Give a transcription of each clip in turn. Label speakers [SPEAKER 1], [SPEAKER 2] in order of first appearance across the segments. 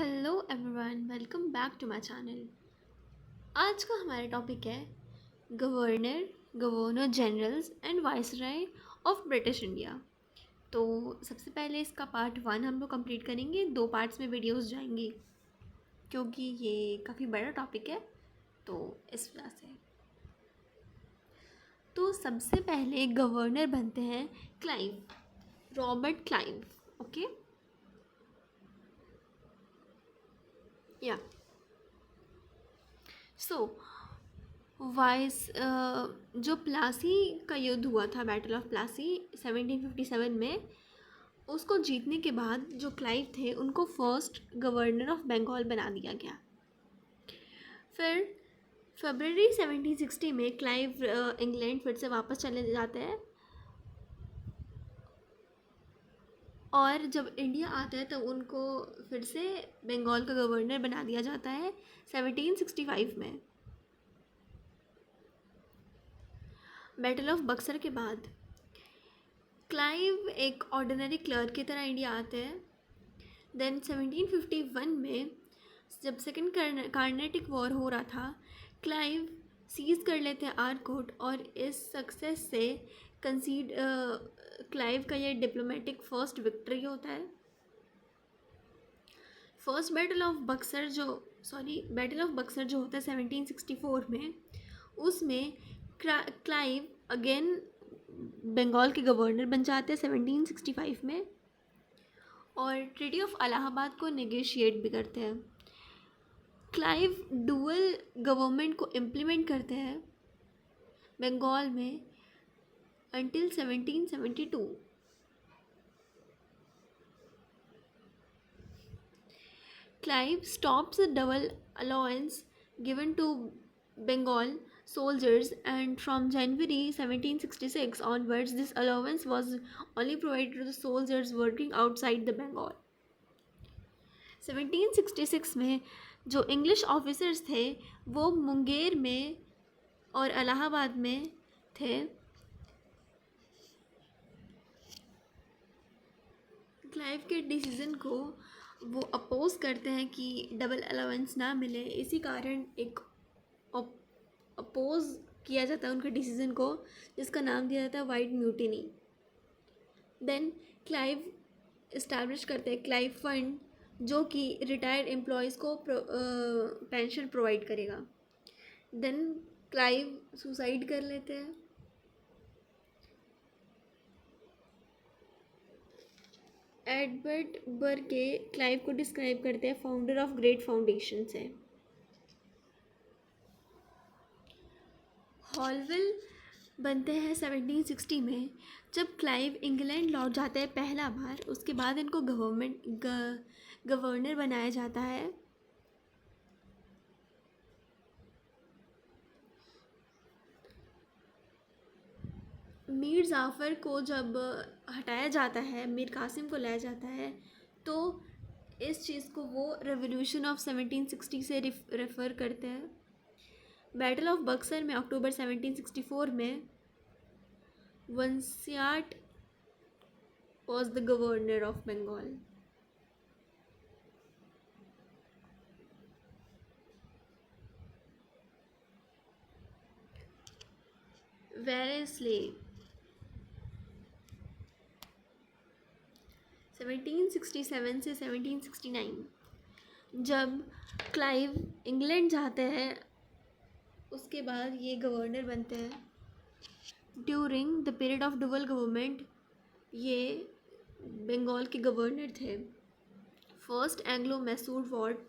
[SPEAKER 1] Hello everyone, welcome back to my channel. आज का हमारा टॉपिक है governor generals and viceroy of British India. तो सबसे पहले इसका पार्ट 1 हम लोग कंप्लीट करेंगे। 2 पार्ट्स में वीडियोस जाएंगी क्योंकि ये काफ़ी बड़ा टॉपिक है, तो इस वजह से। तो सबसे पहले गवर्नर बनते हैं क्लाइव, रॉबर्ट क्लाइव। ओके या सो जो प्लासी का युद्ध हुआ था, बैटल ऑफ प्लासी 1757 में, उसको जीतने के बाद जो क्लाइव थे उनको फर्स्ट गवर्नर ऑफ बंगाल बना दिया गया। फिर फरवरी 1760 में क्लाइव इंग्लैंड फिर से वापस चले जाते हैं और जब इंडिया आता है तब उनको फिर से बंगाल का गवर्नर बना दिया जाता है 1765 में। बैटल ऑफ बक्सर के बाद क्लाइव एक ऑर्डिनरी क्लर्क की तरह इंडिया आते हैं। देन 1751 में जब सेकेंड कार्नेटिक वॉर हो रहा था, क्लाइव सीज कर लेते हैं आरकोट और इस सक्सेस से क्लाइव का ये डिप्लोमेटिक फर्स्ट विक्ट्री होता है। फर्स्ट बैटल ऑफ बक्सर जो होता है 1764 में, उसमें क्लाइव अगेन बंगाल के गवर्नर बन जाते हैं 1765 में और ट्रीटी ऑफ इलाहाबाद को नेगोशिएट भी करते हैं। क्लाइव डुअल गवर्नमेंट को इम्प्लीमेंट करते हैं बंगाल में until 1772। Clive stops the double allowance given to Bengal soldiers, and from January 1766 onwards this allowance was only provided to the soldiers working outside the Bengal। 1766 में जो English officers थे वो मुंगेर में और इलाहाबाद में थे। क्लाइव के डिसीज़न को वो अपोज करते हैं कि डबल अलाउंस ना मिले, इसी कारण एक अपोज किया जाता है उनके डिसीज़न को, जिसका नाम दिया जाता है white mutiny. Then Clive establish करते हैं क्लाइव फंड, जो कि रिटायर्ड एम्प्लॉयज़ को पेंशन प्रोवाइड करेगा। देन क्लाइव सुसाइड कर लेते हैं। एडवर्ड बर्के क्लाइव को डिस्क्राइब करते हैं फाउंडर ऑफ ग्रेट फाउंडेशन से। हॉलवेल बनते हैं 1760 में। जब क्लाइव इंग्लैंड लौट जाते हैं पहला बार, उसके बाद इनको गवर्नर बनाया जाता है। मीर जाफ़र को जब हटाया जाता है, मीर कासिम को लाया जाता है, तो इस चीज़ को वो रेवोल्यूशन ऑफ 1760 से रेफ़र करते हैं। बैटल ऑफ बक्सर में अक्टूबर 1764 में Vansittart was the governor of Bengal. Wellesley 1767 से 1769। जब क्लाइव इंग्लैंड जाते हैं उसके बाद ये गवर्नर बनते हैं। During the period of dual government ये बंगाल के गवर्नर थे। फर्स्ट एंग्लो मैसूर वॉर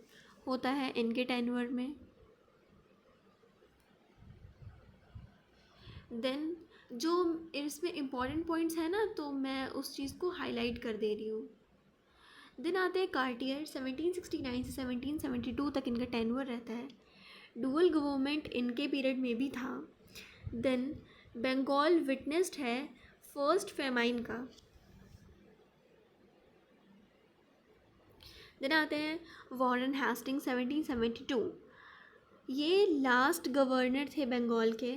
[SPEAKER 1] होता है इनके टेन्योर में। देन जो इसमें इम्पॉर्टेंट पॉइंट्स हैं ना, तो मैं उस चीज़ को हाईलाइट कर दे रही हूँ। देन आते हैं कार्टियर, 1769 से 1772 तक इनका टेन्योर रहता है। डुअल गवर्नमेंट इनके पीरियड में भी था। देन बंगाल विटनेस्ड है फर्स्ट फेमाइन का। देन आते हैं वारेन हेस्टिंग्स 1772। ये लास्ट गवर्नर थे बंगाल के।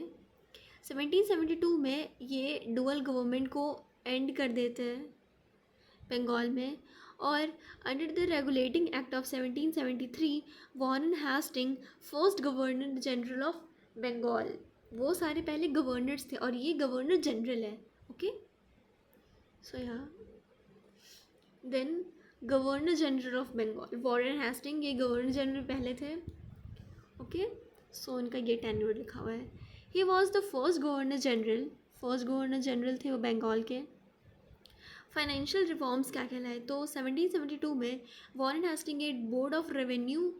[SPEAKER 1] 1772 में ये डुअल गवर्नमेंट को एंड कर देते हैं बंगाल में और under the regulating act of 1773 Warren Hasting first governor general of Bengal. वो सारे पहले गवर्नर्स थे और ये गवर्नर जनरल है। ओके, सो यहाँ then governor general of Bengal Warren Hasting, ये गवर्नर जनरल पहले थे। ओके, सो उनका ये टेन्योर लिखा हुआ है। ही was the first governor general थे वो बंगाल के। फाइनेंशियल रिफॉर्म्स क्या कहलाए, तो 1772 में वॉरेन हेस्टिंग एक बोर्ड ऑफ रेवेन्यू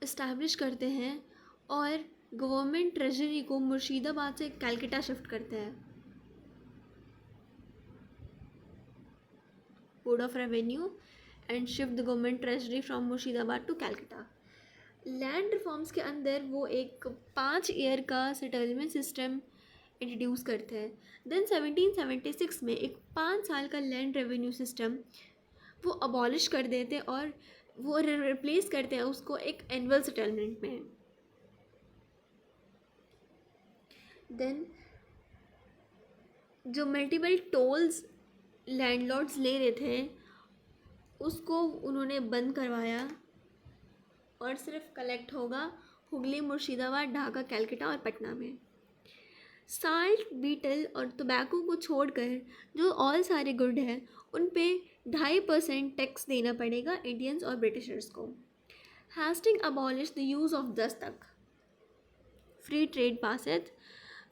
[SPEAKER 1] इस्टेब्लिश करते हैं और गवर्नमेंट ट्रेजरी को मुर्शिदाबाद से कलकत्ता शिफ्ट करते हैं। Board of revenue and shift the government treasury from Murshidabad to Calcutta. Land reforms के अंदर वो एक 5 ईयर का सेटलमेंट सिस्टम इंट्रोड्यूस करते हैं। देन 1776 में एक 5 साल का लैंड रेवेन्यू सिस्टम वो अबॉलिश कर देते और वो रिप्लेस करते हैं उसको एक एनुअल सेटलमेंट में। देन जो मल्टीपल टोल्स लैंडलॉर्ड्स ले रहे थे उसको उन्होंने बंद करवाया और सिर्फ कलेक्ट होगा हुगली, मुर्शिदाबाद, ढाका, कलकत्ता और पटना में। साल्ट, बीटल और टोबैको को छोड़कर जो और सारे गुड हैं उन पे 2.5% टैक्स देना पड़ेगा इंडियंस और ब्रिटिशर्स को। Hasting abolish the use of dastak, free trade passes.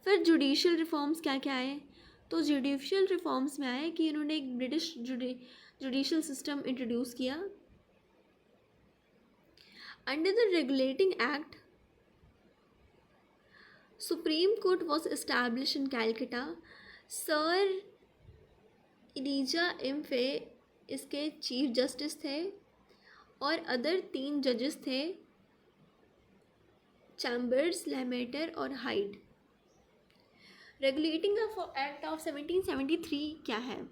[SPEAKER 1] फिर जुडिशियल रिफॉर्म्स क्या क्या आए, तो जुडिशियल रिफॉर्म्स में आए कि इन्होंने एक ब्रिटिश जुडिशियल सिस्टम इंट्रोड्यूस किया। Under the regulating act supreme court was establish in Calcutta. Sir Elijah Impey इसके चीफ जस्टिस थे और अदर 3 जजेस थे, चैम्बर्स, लेमेटर और हाइड। रेगुलेटिंग एक्ट ऑफ 1773 क्या है,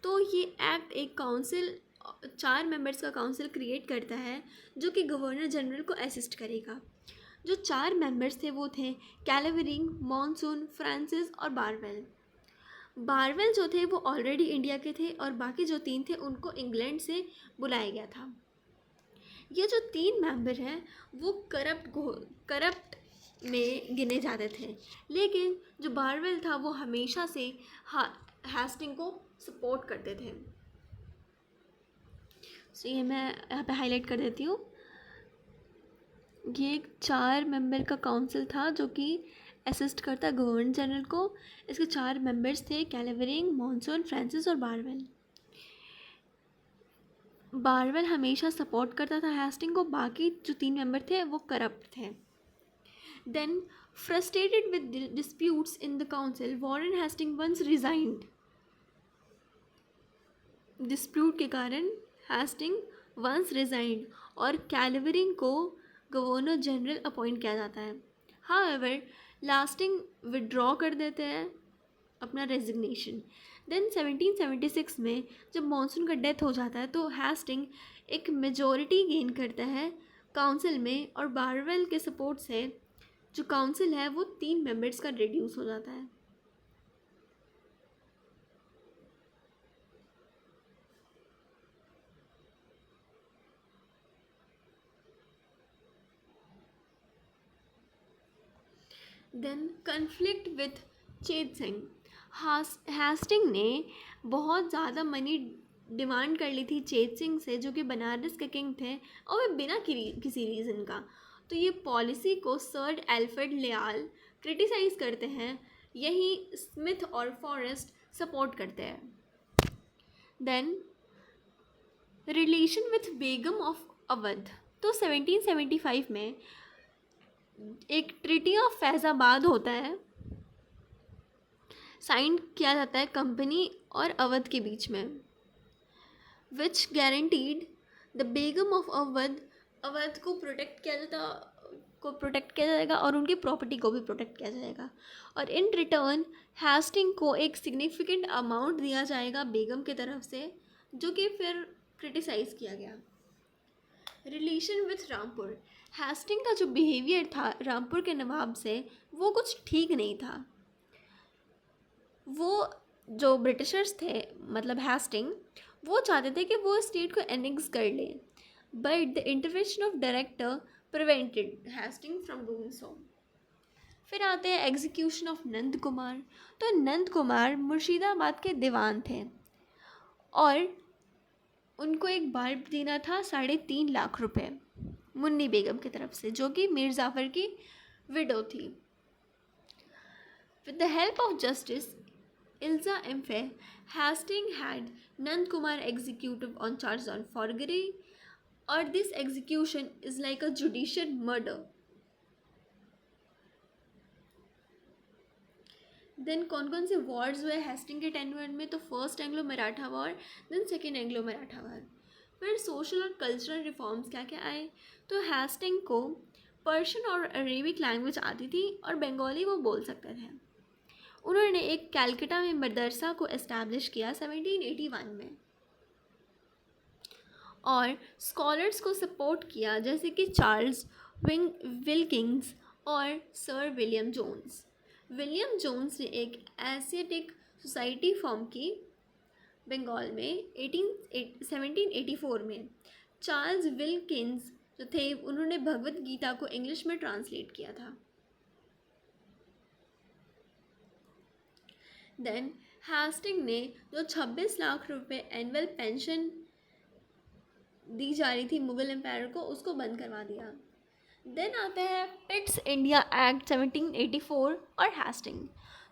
[SPEAKER 1] तो ये एक्ट एक काउंसिल 4 मेंबर्स का काउंसिल क्रिएट करता है जो कि गवर्नर जनरल को असिस्ट करेगा। जो 4 मेंबर्स थे वो थे कैलेवरिंग, मॉनसून, फ्रांसिस और बारवेल। बारवेल जो थे वो ऑलरेडी इंडिया के थे और बाकी जो 3 थे उनको इंग्लैंड से बुलाया गया था। ये जो 3 मेंबर हैं वो करप्ट में गिने जाते थे, लेकिन जो बारवेल था वो हमेशा से हेस्टिंग को सपोर्ट करते थे। सो ये मैं यहाँ पे हाईलाइट कर देती हूँ। ये एक 4 मेंबर का काउंसिल था जो कि असिस्ट करता गवर्नर जनरल को। इसके 4 मेंबर्स थे कैलेवरिंग, मॉनसून, फ्रांसिस और बारवेल। बारवेल हमेशा सपोर्ट करता था हेस्टिंग को, बाकी जो 3 मेंबर थे वो करप्ट थे। Then frustrated with disputes in the council Warren Hasting once resigned. Dispute के कारण हेस्टिंग वंस रिजाइंड और कैलेवरिंग को गवर्नर जनरल अपॉइंट किया जाता है। हाउएवर लास्टिंग विड्रॉ कर देते हैं अपना रेजिग्नेशन। देन 1776 में जब मॉनसून का डेथ हो जाता है तो हेस्टिंग एक मेजॉरिटी गेन करता है काउंसिल में और बारवेल के सपोर्ट से जो काउंसिल है वो 3 मेंबर्स का रिड्यूस हो जाता है। देन कन्फ्लिक्ट विथ चेत सिंह। हेस्टिंग ने बहुत ज़्यादा मनी डिमांड कर ली थी चेत सिंह से जो कि बनारस के किंग थे और वे बिना किसी रीज़न का। तो ये पॉलिसी को सर एल्फ्रेड लियाल क्रिटिसाइज़ करते हैं, यही स्मिथ और फॉरेस्ट सपोर्ट करते हैं। Then relation with Begum of Awadh, तो 1775 में एक ट्रीटी ऑफ फैज़ाबाद होता है, साइन किया जाता है कंपनी और अवध के बीच में, which guaranteed the begum of Awadh को प्रोटेक्ट किया जाएगा और उनकी प्रॉपर्टी को भी प्रोटेक्ट किया जाएगा और इन रिटर्न हेस्टिंग को एक सिग्निफिकेंट अमाउंट दिया जाएगा बेगम की तरफ से, जो कि फिर क्रिटिसाइज़ किया गया। रिलेशन विथ रामपुर, हेस्टिंग का जो बिहेवियर था रामपुर के नवाब से वो कुछ ठीक नहीं था। वो जो ब्रिटिशर्स थे मतलब हेस्टिंग, वो चाहते थे कि वो स्टेट को एनेक्स कर ले, but the intervention of director prevented Hasting from doing so. फिर आते हैं एग्जीक्यूशन ऑफ नंद कुमार। तो नंद कुमार मुर्शिदाबाद के दीवान थे और उनको एक बल्ब देना था 3.5 लाख रुपए मुन्नी बेगम की तरफ से, जो कि मीर जाफ़र की विडो थी। With the help of justice Elijah Impey, Hasting had Nand Kumar executive on charge on forgery, और this execution is like a judicial murder. Then कौन कौन से वॉर्स हुए हेस्टिंग के टेन्योर में? तो first Anglo Maratha war, then second Anglo Maratha war. फिर social और कल्चरल रिफॉर्म्स क्या क्या आए? तो हेस्टिंग को पर्शियन और अरेबिक लैंग्वेज आती थी और बंगाली वो बोल सकते थे। उन्होंने एक कैलकटा में मदरसा को एस्टैब्लिश किया 1781 में, और स्कॉलर्स को सपोर्ट किया जैसे कि चार्ल्स विल्किंस और sir William Jones. William Jones ने एक एशियाटिक सोसाइटी फॉर्म की बंगाल में 1784 में। चार्ल्स विल्किंस जो थे उन्होंने भगवत गीता को इंग्लिश में ट्रांसलेट किया था। देन हेस्टिंग ने जो 26 लाख रुपए एनुअल पेंशन दी जा रही थी मुगल एम्पायर को, उसको बंद करवा दिया। देन आता है पिट्स इंडिया एक्ट 1784 और हेस्टिंग।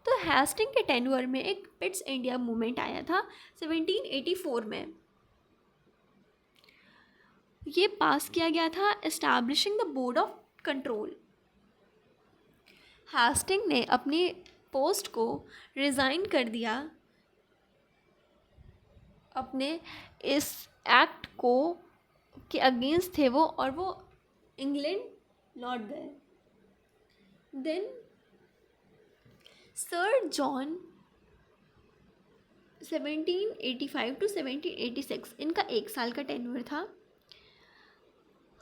[SPEAKER 1] तो हेस्टिंग के टेन्योर में एक पिट्स इंडिया मूवमेंट आया था 1784 में। ये पास किया गया था establishing the board of control. Hasting ने अपनी पोस्ट को रिज़ाइन कर दिया अपने इस एक्ट को के अगेंस्ट थे वो, और वो इंग्लैंड लौट गए। देन सर जॉन 1785 टू 1786 इनका 1 साल का टेन्योर था।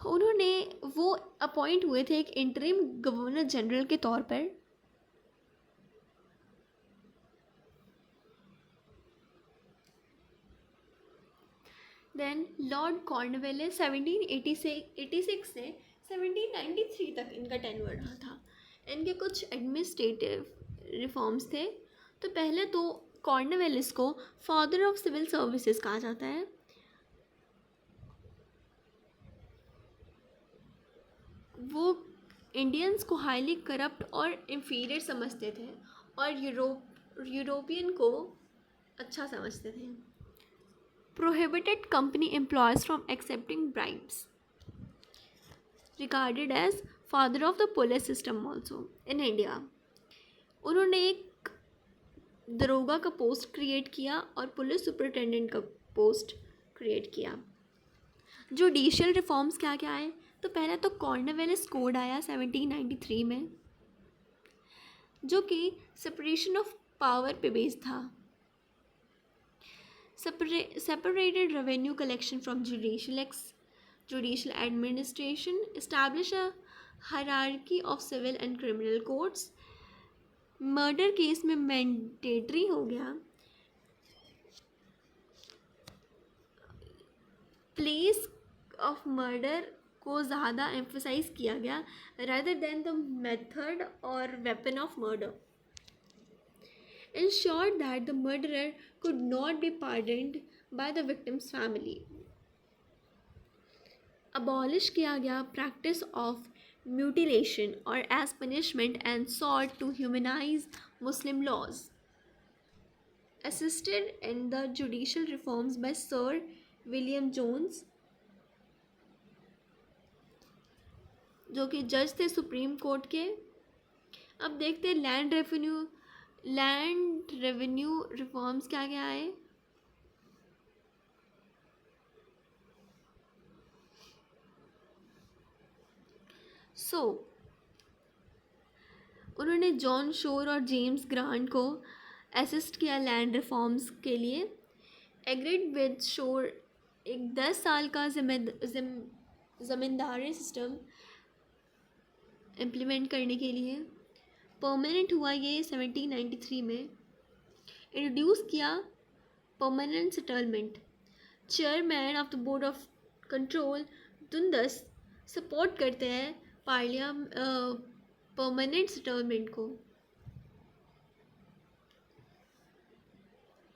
[SPEAKER 1] उन्होंने वो अपॉइंट हुए थे एक इंटरिम गवर्नर जनरल के तौर पर। देन लॉर्ड कॉर्नवेलिस 1786 से 1793 तक इनका टेन्योर रहा था। इनके कुछ एडमिनिस्ट्रेटिव रिफॉर्म्स थे। तो पहले तो कॉर्नवेलिस को फादर ऑफ सिविल सर्विसेज कहा जाता है। वो इंडियंस को हाईली करप्ट और इंफीरियर समझते थे और यूरोपियन को अच्छा समझते थे। Prohibited company employees from accepting bribes, regarded as father of the police system also in India. उन्होंने एक दरोगा का पोस्ट क्रिएट किया और पुलिस सुपरिटेंडेंट का पोस्ट क्रिएट किया। जुडिशियल रिफॉर्म्स क्या क्या आए? तो पहले तो कॉर्नवेलिस कोड आया 1793 में, जो कि सेपरेशन ऑफ पावर पे बेस्ड था। Separated revenue collection from judicial administration, establish a hierarchy of civil and criminal courts। Murder case में मैंडेटरी हो गया प्लेस ऑफ मर्डर को ज़्यादा एम्फोसाइज किया गया rather than the method or weapon of murder। Ensured that the murderer could not be pardoned by the victim's family। Abolish किया गया practice of mutilation or as punishment and sought to humanize Muslim laws। Assisted in the judicial reforms by Sir William Jones, जो कि जज थे supreme court के। अब देखते हैं लैंड रेवेन्यू रिफॉर्म्स क्या क्या आए। उन्होंने जॉन शोर और जेम्स ग्रांट को असिस्ट किया लैंड रिफॉर्म्स के लिए। एग्रीड विद शोर एक 10 साल का ज़मींदारी सिस्टम इम्प्लीमेंट करने के लिए। परमानेंट हुआ ये 1793 में। इंट्रोड्यूस किया permanent settlement. Chairman of the board of control Dundas support करते हैं परमानेंट सेटलमेंट को।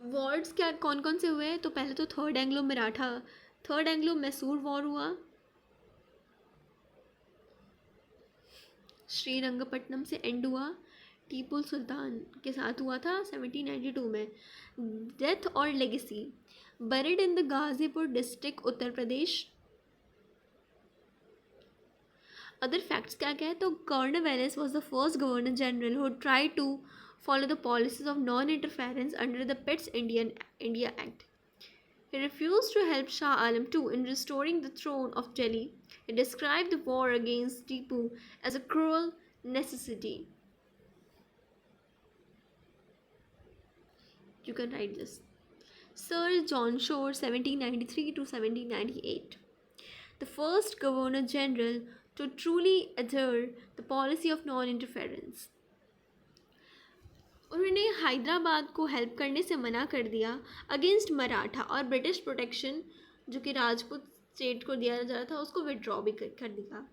[SPEAKER 1] वॉर्स क्या कौन कौन से हुए? तो पहले तो थर्ड एंग्लो मैसूर वॉर हुआ, श्रीरंगपट्टनम से एंड हुआ, टीपू सुल्तान के साथ हुआ था 1792 में। डेथ और legacy, buried in the Ghazipur district, Uttar Pradesh. Other facts क्या क्या है? तो Cornwallis was the first governor general who try to follow the policies of non-interference under the Pitt's India Act. He refused to help Shah Alam II in restoring the throne of Delhi. He described the war against Tipu as a cruel necessity. You can write this. Sir John Shore, 1793 to 1798. The first Governor General to truly adhere the policy of non-interference. उन्होंने हैदराबाद को help करने से मना कर दिया against Maratha और British protection जो कि राजपूत स्टेट को दिया जा रहा था उसको विड्रॉ भी कर दिया।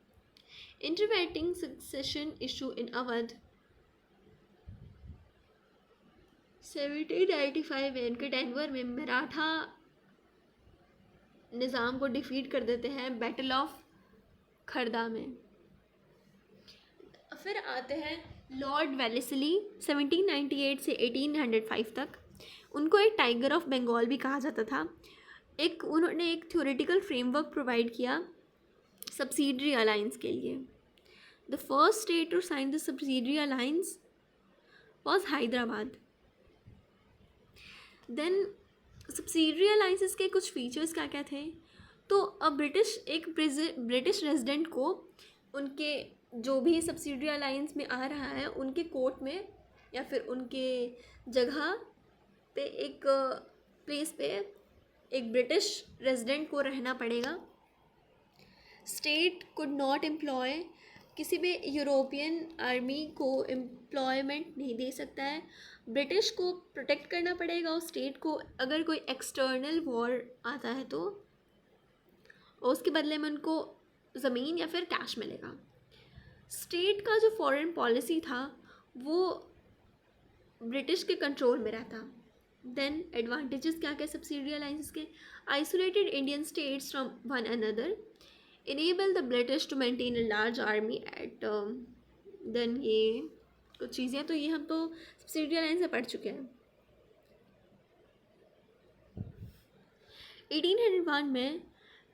[SPEAKER 1] इंटरवेटिंग सक्सेशन इशू इन अवध, 1795 में इनके टेनवर में मराठा निज़ाम को डिफीट कर देते हैं बैटल ऑफ खरदा में। फिर आते हैं लॉर्ड वेलेस्ली, 1798 से 1805 तक। उनको एक टाइगर ऑफ बंगाल भी कहा जाता था। उन्होंने एक थ्योरेटिकल फ्रेमवर्क प्रोवाइड किया सब्सिडरी अलायंस के लिए। The first state to sign the subsidiary alliance was Hyderabad. Then subsidiary alliances के कुछ फीचर्स क्या क्या थे? तो ब्रिटिश रेजिडेंट को उनके जो भी सब्सिडरी अलायंस में आ रहा है उनके कोर्ट में या फिर उनके जगह पे एक प्लेस पे एक ब्रिटिश रेजिडेंट को रहना पड़ेगा। स्टेट कुड नॉट एम्प्लॉय, किसी भी यूरोपियन आर्मी को एम्प्लॉयमेंट नहीं दे सकता है। ब्रिटिश को प्रोटेक्ट करना पड़ेगा उस स्टेट को अगर कोई एक्सटर्नल वॉर आता है तो, और उसके बदले में उनको ज़मीन या फिर कैश मिलेगा। स्टेट का जो फॉरेन पॉलिसी था वो ब्रिटिश के कंट्रोल में रहता। देन एडवांटेजेस क्या क्या सब्सिडरी अलायंसेस के? Isolated Indian states from one another, enable the British to maintain a large army at, then ये कुछ चीज़ें तो ये हम तो सब्सिडरी अलायंस से पढ़ चुके हैं। 1801 में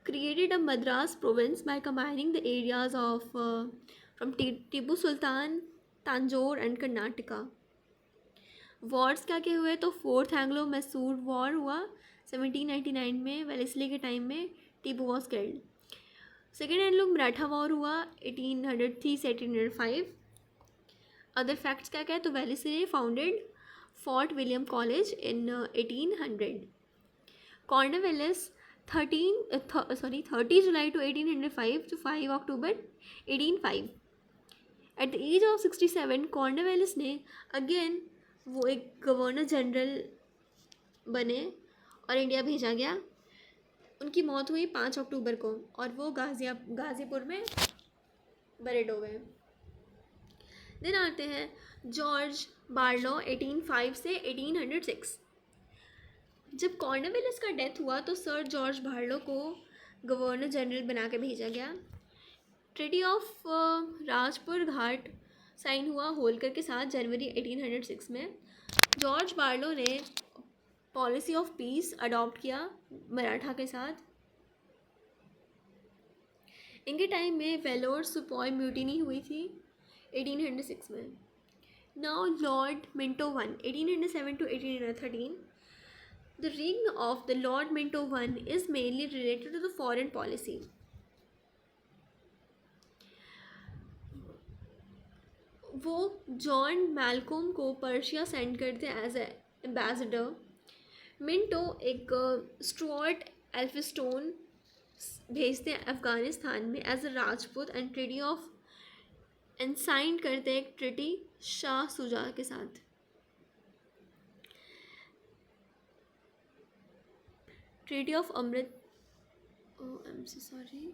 [SPEAKER 1] created a Madras province by combining the areas of from Tipu Sultan, Tanjore and Karnataka. Wars क्या क्या हुए? तो फोर्थ एंग्लो मैसूर वॉर हुआ 1799 में, वेलेस्ली के टाइम में Tipu was killed. Second Anglo Maratha war हुआ 1803 से 1805। अदर फैक्ट्स क्या क्या है? तो वेलेस्ली ने founded Fort William college in 1800। Cornwallis 30 जुलाई to 1805 to 5 अक्टूबर 1805। At the age of 67 Cornwallis ने अगेन वो एक गवर्नर जनरल बने और इंडिया भेजा गया। उनकी मौत हुई 5 अक्टूबर को और वो गाज़ीपुर में बरिड हो गए। दिन आते हैं जॉर्ज बार्लो 1805 से 1806। जब कॉर्नवालिस का डेथ हुआ तो सर जॉर्ज बार्लो को गवर्नर जनरल बना के भेजा गया। Treaty of Rajpur Ghat sign हुआ होलकर के साथ जनवरी 1806 में। जॉर्ज बार्लो ने पॉलिसी ऑफ पीस अडॉप्ट किया मराठा के साथ। इनके टाइम में वेलोर सुपॉय म्यूटिनी हुई थी 1806 में। Now Lord Minto one 1807 to 1813। The reign of the Lord Minto I is mainly related to the foreign policy. वो जॉन मैल्कोम को पर्शिया सेंड करते एज ए एम्बेसडर। मिंटो एक स्टुअर्ट एल्फिस्टोन भेजते हैं अफ़गानिस्तान में as a Rajput and treaty of and sign करते एक treaty Shah Shuja के साथ। Treaty of Amrit I am so sorry,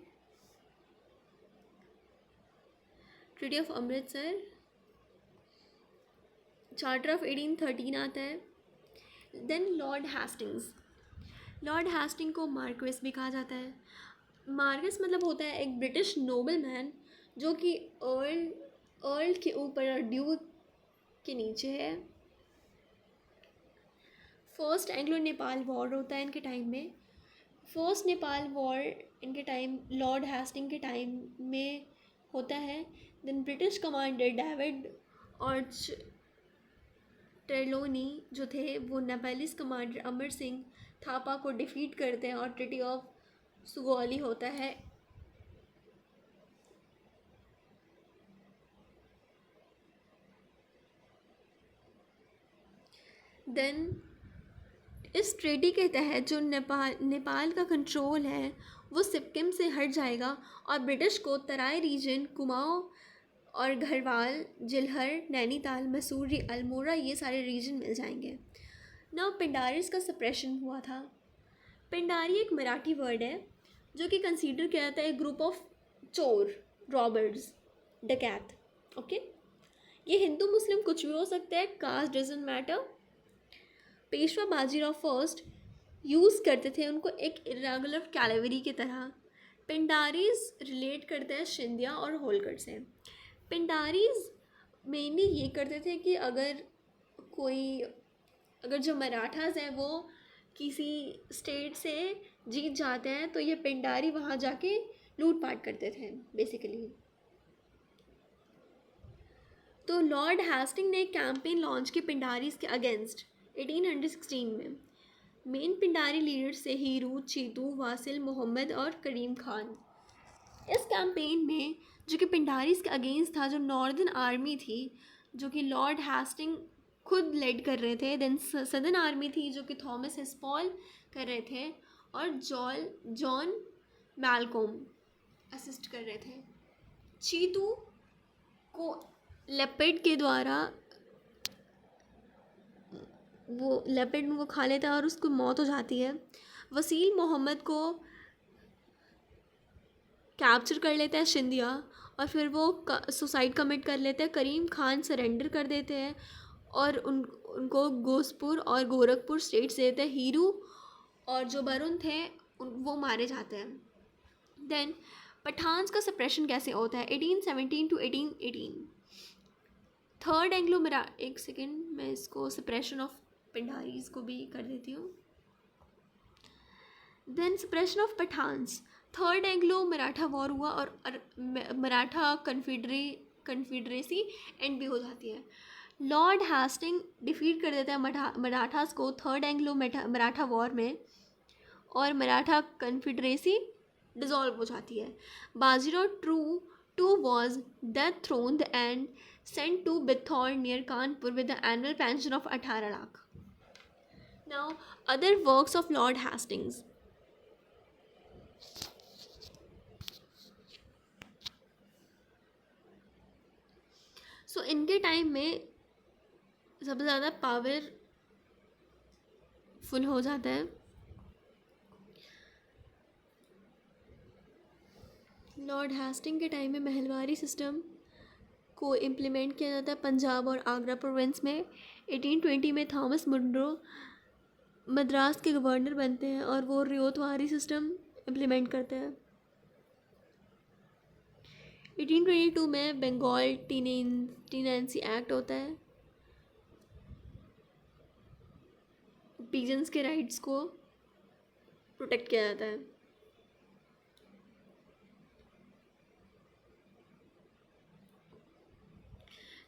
[SPEAKER 1] treaty of Amritsar, charter of 1813 आता है। Then lord Hastings, lord Hasting को मार्क्वेस भी कहा जाता है। मार्क्वेस मतलब होता है एक ब्रिटिश नोबल मैन जो कि अर्ल के ऊपर और ड्यूक के नीचे है। फर्स्ट एंग्लो नेपाल वॉर होता है इनके टाइम में। फर्स्ट नेपाल वॉर इनके टाइम लॉर्ड हेस्टिंग के टाइम में होता है। देन ब्रिटिश कमांडर डेविड और ट्रेलोनी जो थे वो नेपालीज कमांडर अमर सिंह थापा को डिफीट करते हैं और ट्रीटी ऑफ सुगौली होता है। देन इस ट्रेटी के तहत जो नेपाल का कंट्रोल है वो सिक्किम से हट जाएगा और ब्रिटिश को तराई रीजन, कुमाऊँ और घरवाल, जिलहर, नैनीताल, मसूरी, अल्मोड़ा ये सारे रीजन मिल जाएंगे। ना पिंडारिस का सप्रेशन हुआ था। पिंडारी एक मराठी वर्ड है जो कि कंसीडर किया जाता है एक ग्रुप ऑफ चोर, रॉबर्स, डकैत। ओके, ये हिंदू मुस्लिम कुछ भी हो सकता है, caste doesn't matter. Peshwa Bajirao first use करते थे उनको एक इरेगुलर कैलेवरी की तरह। पिंडारीज रिलेट करते हैं शिंदिया और होलकर से। पिंडारीज मेनली ये करते थे कि अगर जो मराठास हैं वो किसी स्टेट से जीत जाते हैं तो ये पिंडारी वहाँ जाके लूटपाट करते थे बेसिकली। तो लॉर्ड हेस्टिंग ने एक कैंपेन लॉन्च की पिंडारीज के अगेंस्ट 1816 में। मेन पिंडारी लीडर्स से हीरू, चीतू, वासिल, मोहम्मद और करीम खान। इस कैंपेन में जो कि पिंडारीज के अगेंस्ट था, जो नॉर्दर्न आर्मी थी जो कि लॉर्ड हेस्टिंग खुद लेड कर रहे थे, देन सदर्न आर्मी थी जो कि थॉमस हिस्पॉल कर रहे थे और जॉन मैलकोम असिस्ट कर रहे थे। चीतू को लेपर्ड के द्वारा वो खा लेता है और उसको मौत हो जाती है। वसील मोहम्मद को कैप्चर कर लेता है शिंदिया और फिर वो सुसाइड कमिट कर लेते हैं। करीम खान सरेंडर कर देते हैं और उनको गोसपुर और गोरखपुर स्टेट्स देते हैं। हीरू और जो वरुण थे वो मारे जाते हैं। देन पठान्स का सप्रेशन कैसे होता है 1817 to 1818। थर्ड एंग्लो एक सेकेंड, मैं इसको सप्रेशन ऑफ पिंडारीज को भी कर देती हूँ। Then suppression of Pathans, third Anglo Maratha war हुआ और मराठा कन्फिडरेसी एंड भी हो जाती है। लॉर्ड हेस्टिंग डिफीट कर देता है मराठास को थर्ड एंग्लो मराठा वॉर में और मराठा कन्फिडरेसी डिसॉल्व हो जाती है। Bajirao two was death throned and sent to Bithor near Kanpur with the annual pension of 18 lakh. Now, other works of Lord Hastings. So, इनके टाइम में सबसे ज़्यादा पावरफुल हो जाता है लॉर्ड हेस्टिंग के टाइम में महलवारी सिस्टम को इम्प्लीमेंट किया जाता है पंजाब और आगरा प्रोविंस में। 1820 में थॉमस मुंड्रो मद्रास के गवर्नर बनते हैं और वो रियोतवारी सिस्टम इम्प्लीमेंट करते हैं। 1822 में बंगाल टीनेंसी एक्ट होता है, पीजन्स के राइट्स को प्रोटेक्ट किया जाता है।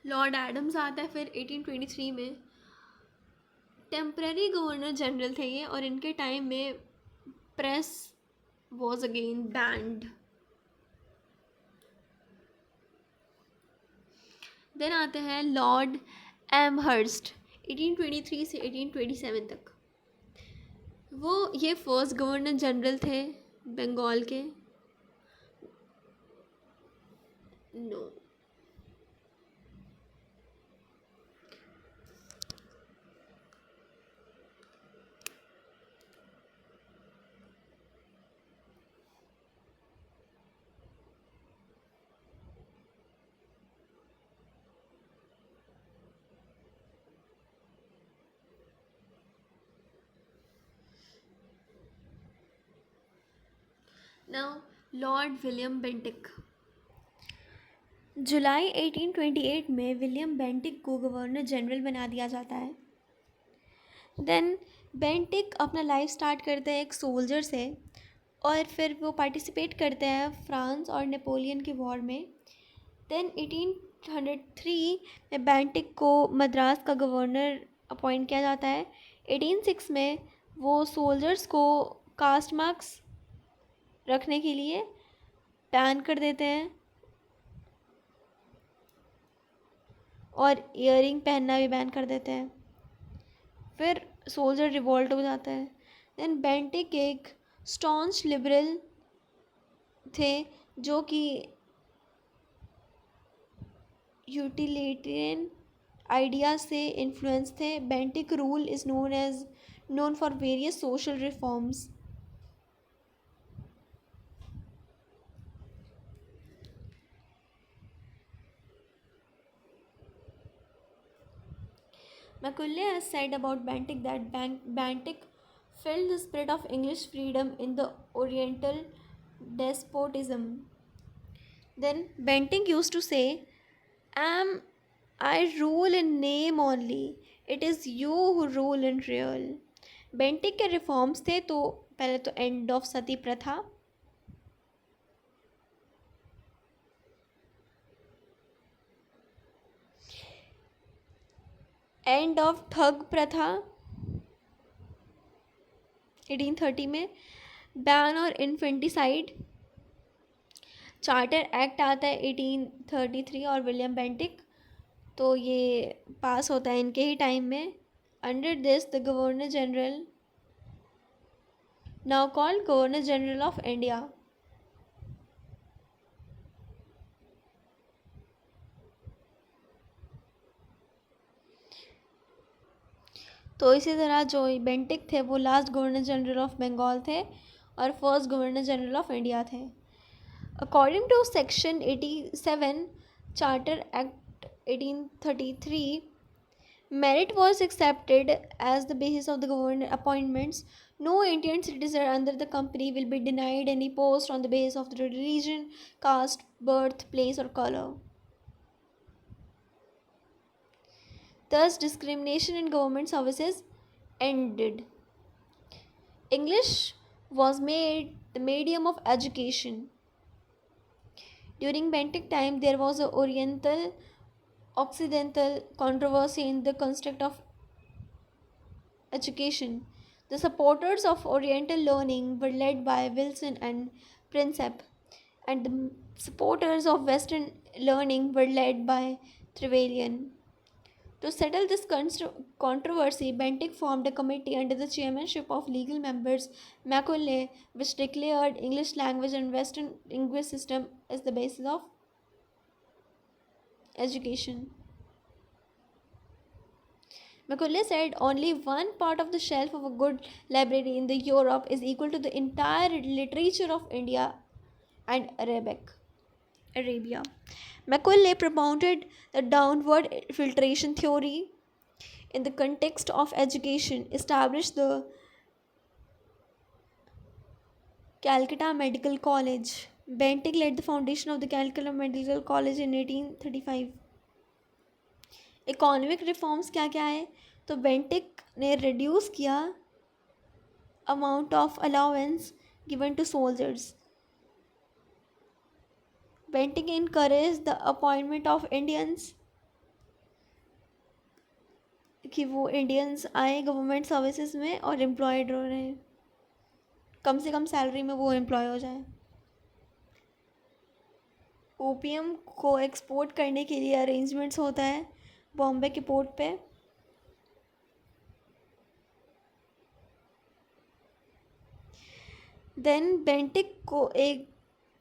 [SPEAKER 1] लॉर्ड एडम्स आता है फिर 1823 में। टेम्पररी गवर्नर जनरल थे ये और इनके टाइम में press was again banned. Then आते हैं लॉर्ड एमहर्स्ट 1823 से 1827 तक। ये फर्स्ट गवर्नर जनरल थे बंगाल के। No now Lord William Bentinck. जुलाई 1828 में विलियम बेंटिक को गवर्नर जनरल बना दिया जाता है। देन बेंटिक अपना लाइफ स्टार्ट करते हैं एक सोल्जर से, और फिर वो पार्टिसिपेट करते हैं फ्रांस और नेपोलियन के वॉर में। देन 1803 में बेंटिक को मद्रास का गवर्नर अपॉइंट किया जाता है। 1806 में वो सोल्जर्स को कास्ट मार्क्स रखने के लिए बैन कर देते हैं और इयरिंग पहनना भी बैन कर देते हैं। फिर सोल्जर रिवोल्ट हो जाता है। देन बेंटिक एक स्टॉन्च लिबरल थे जो कि यूटिलिटेरियन आइडिया से इन्फ्लुएंस थे। Bentinck rule is known for various social reforms. Macaulay has said about Bentinck that Bentinck felt the spirit of English freedom in the Oriental despotism. Then Bentinck used to say, "Am I rule in name only? It is you who rule in real." Bentinck के reforms थे तो पहले तो end of सती प्रथा, end of ठग प्रथा 1830 में, ban और इन्फेंटिसाइड, चार्टर एक्ट आता है 1833 और विलियम बेंटिक तो ये पास होता है इनके ही टाइम में। Under this the governor general, now called governor general of India, तो इसी तरह जो बेंटिक थे वो last governor general of Bengal थे और first governor general of India थे। According to section 87 charter act 1833, merit was accepted as the basis of the governor appointments. No Indian citizen under the company will be denied any post on the basis of the religion, caste, birth, place, or color. Thus, discrimination in government services ended. English was made the medium of education. During Bentinck time, there was a Oriental-Occidental controversy in the construct of education. The supporters of Oriental learning were led by Wilson and Prinsep, and the supporters of Western learning were led by Trevelyan. To settle this controversy, Bentinck formed a committee under the chairmanship of legal members Macaulay, which declared English language and Western linguist system as the basis of education. Macaulay said only one part of the shelf of a good library in the Europe is equal to the entire literature of India and Arabia. Macaulay propounded the downward filtration theory in the context of education, established the Calcutta Medical College. Bentinck laid the foundation of the Calcutta Medical College in 1835. Economic reforms क्या क्या है तो Bentinck ने reduce किया amount of allowance given to soldiers. Bentinck encourage the appointment of Indians, कि वो Indians आए government services में और एम्प्लॉयड हो रहे हैं, कम से कम सैलरी में वो एम्प्लॉय हो जाए। ओपीएम को एक्सपोर्ट करने के लिए अरेंजमेंट्स होता है बॉम्बे के पोर्ट पे। देन बेंटिक को एक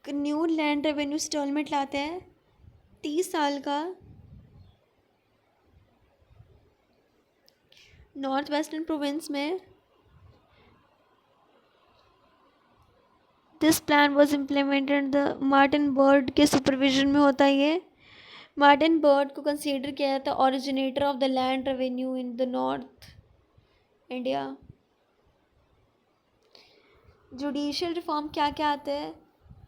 [SPEAKER 1] न्यू लैंड रेवेन्यू इंस्टॉलमेंट लाते हैं 30 साल का, नॉर्थ वेस्टर्न प्रोविंस में। This plan was implemented the Martin bird के सुपरविजन में होता है ये। मार्टिन बर्ड को कंसीडर किया जाता है originator of the land revenue in the north India. Judicial reform क्या क्या आता है?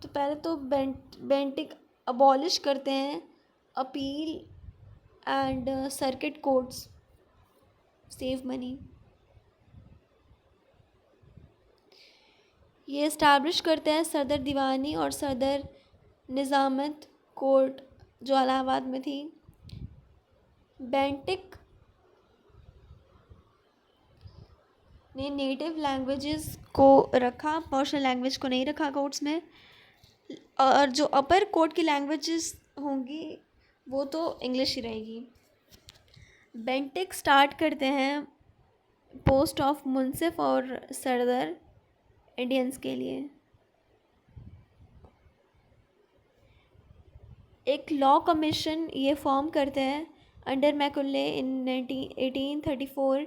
[SPEAKER 1] तो पहले तो बेंटिक अबॉलिश करते हैं appeal and circuit courts, save money. ये इस्टेब्लिश करते हैं सदर दीवानी और सदर निज़ामत कोर्ट जो इलाहाबाद में थी। बेंटिक ने नेटिव लैंग्वेजेस को रखा, पर्शियन लैंग्वेज को नहीं रखा कोर्ट्स में, और जो अपर कोर्ट की लैंग्वेजेस होंगी वो तो इंग्लिश ही रहेगी। बेंटिक स्टार्ट करते हैं पोस्ट ऑफ मुंसिफ और सरदार इंडियंस के लिए। एक लॉ कमीशन ये फॉर्म करते हैं under Macaulay in 1834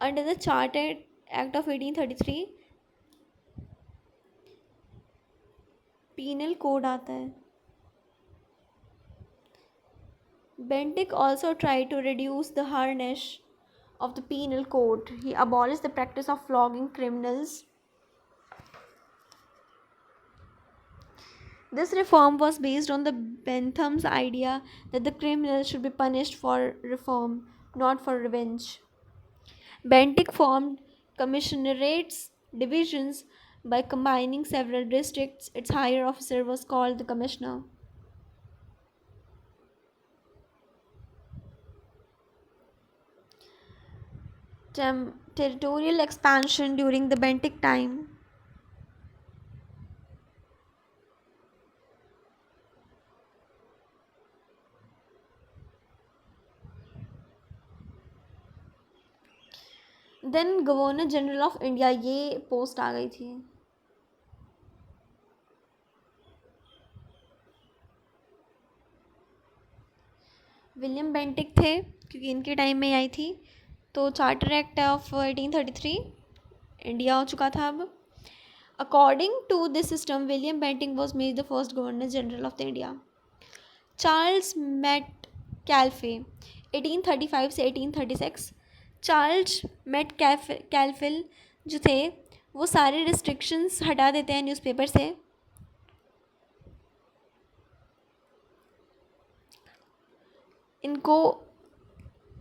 [SPEAKER 1] under the chartered act of 1833। Penal code आता है। Bentinck also tried to reduce the harshness of the penal code. He abolished the practice of flogging criminals. This reform was based on the Bentham's idea that the criminals should be punished for reform, not for revenge. Bentinck formed commissionerates divisions by combining several districts. Its higher officer was called the commissioner. Territorial expansion during the Bentinck time. Then governor general of India, ये post आ गई थी। William Bentinck थे क्योंकि इनके time में आई थी। तो चार्टर एक्ट ऑफ 1833 इंडिया हो चुका था अब। According to this system William Bentinck was made the first governor general of the India. Charles Metcalfe 1835 से 1836। चार्ल्स मेट कैल्फिल जो थे वो सारे रिस्ट्रिक्शंस हटा देते हैं न्यूज़पेपर से। इनको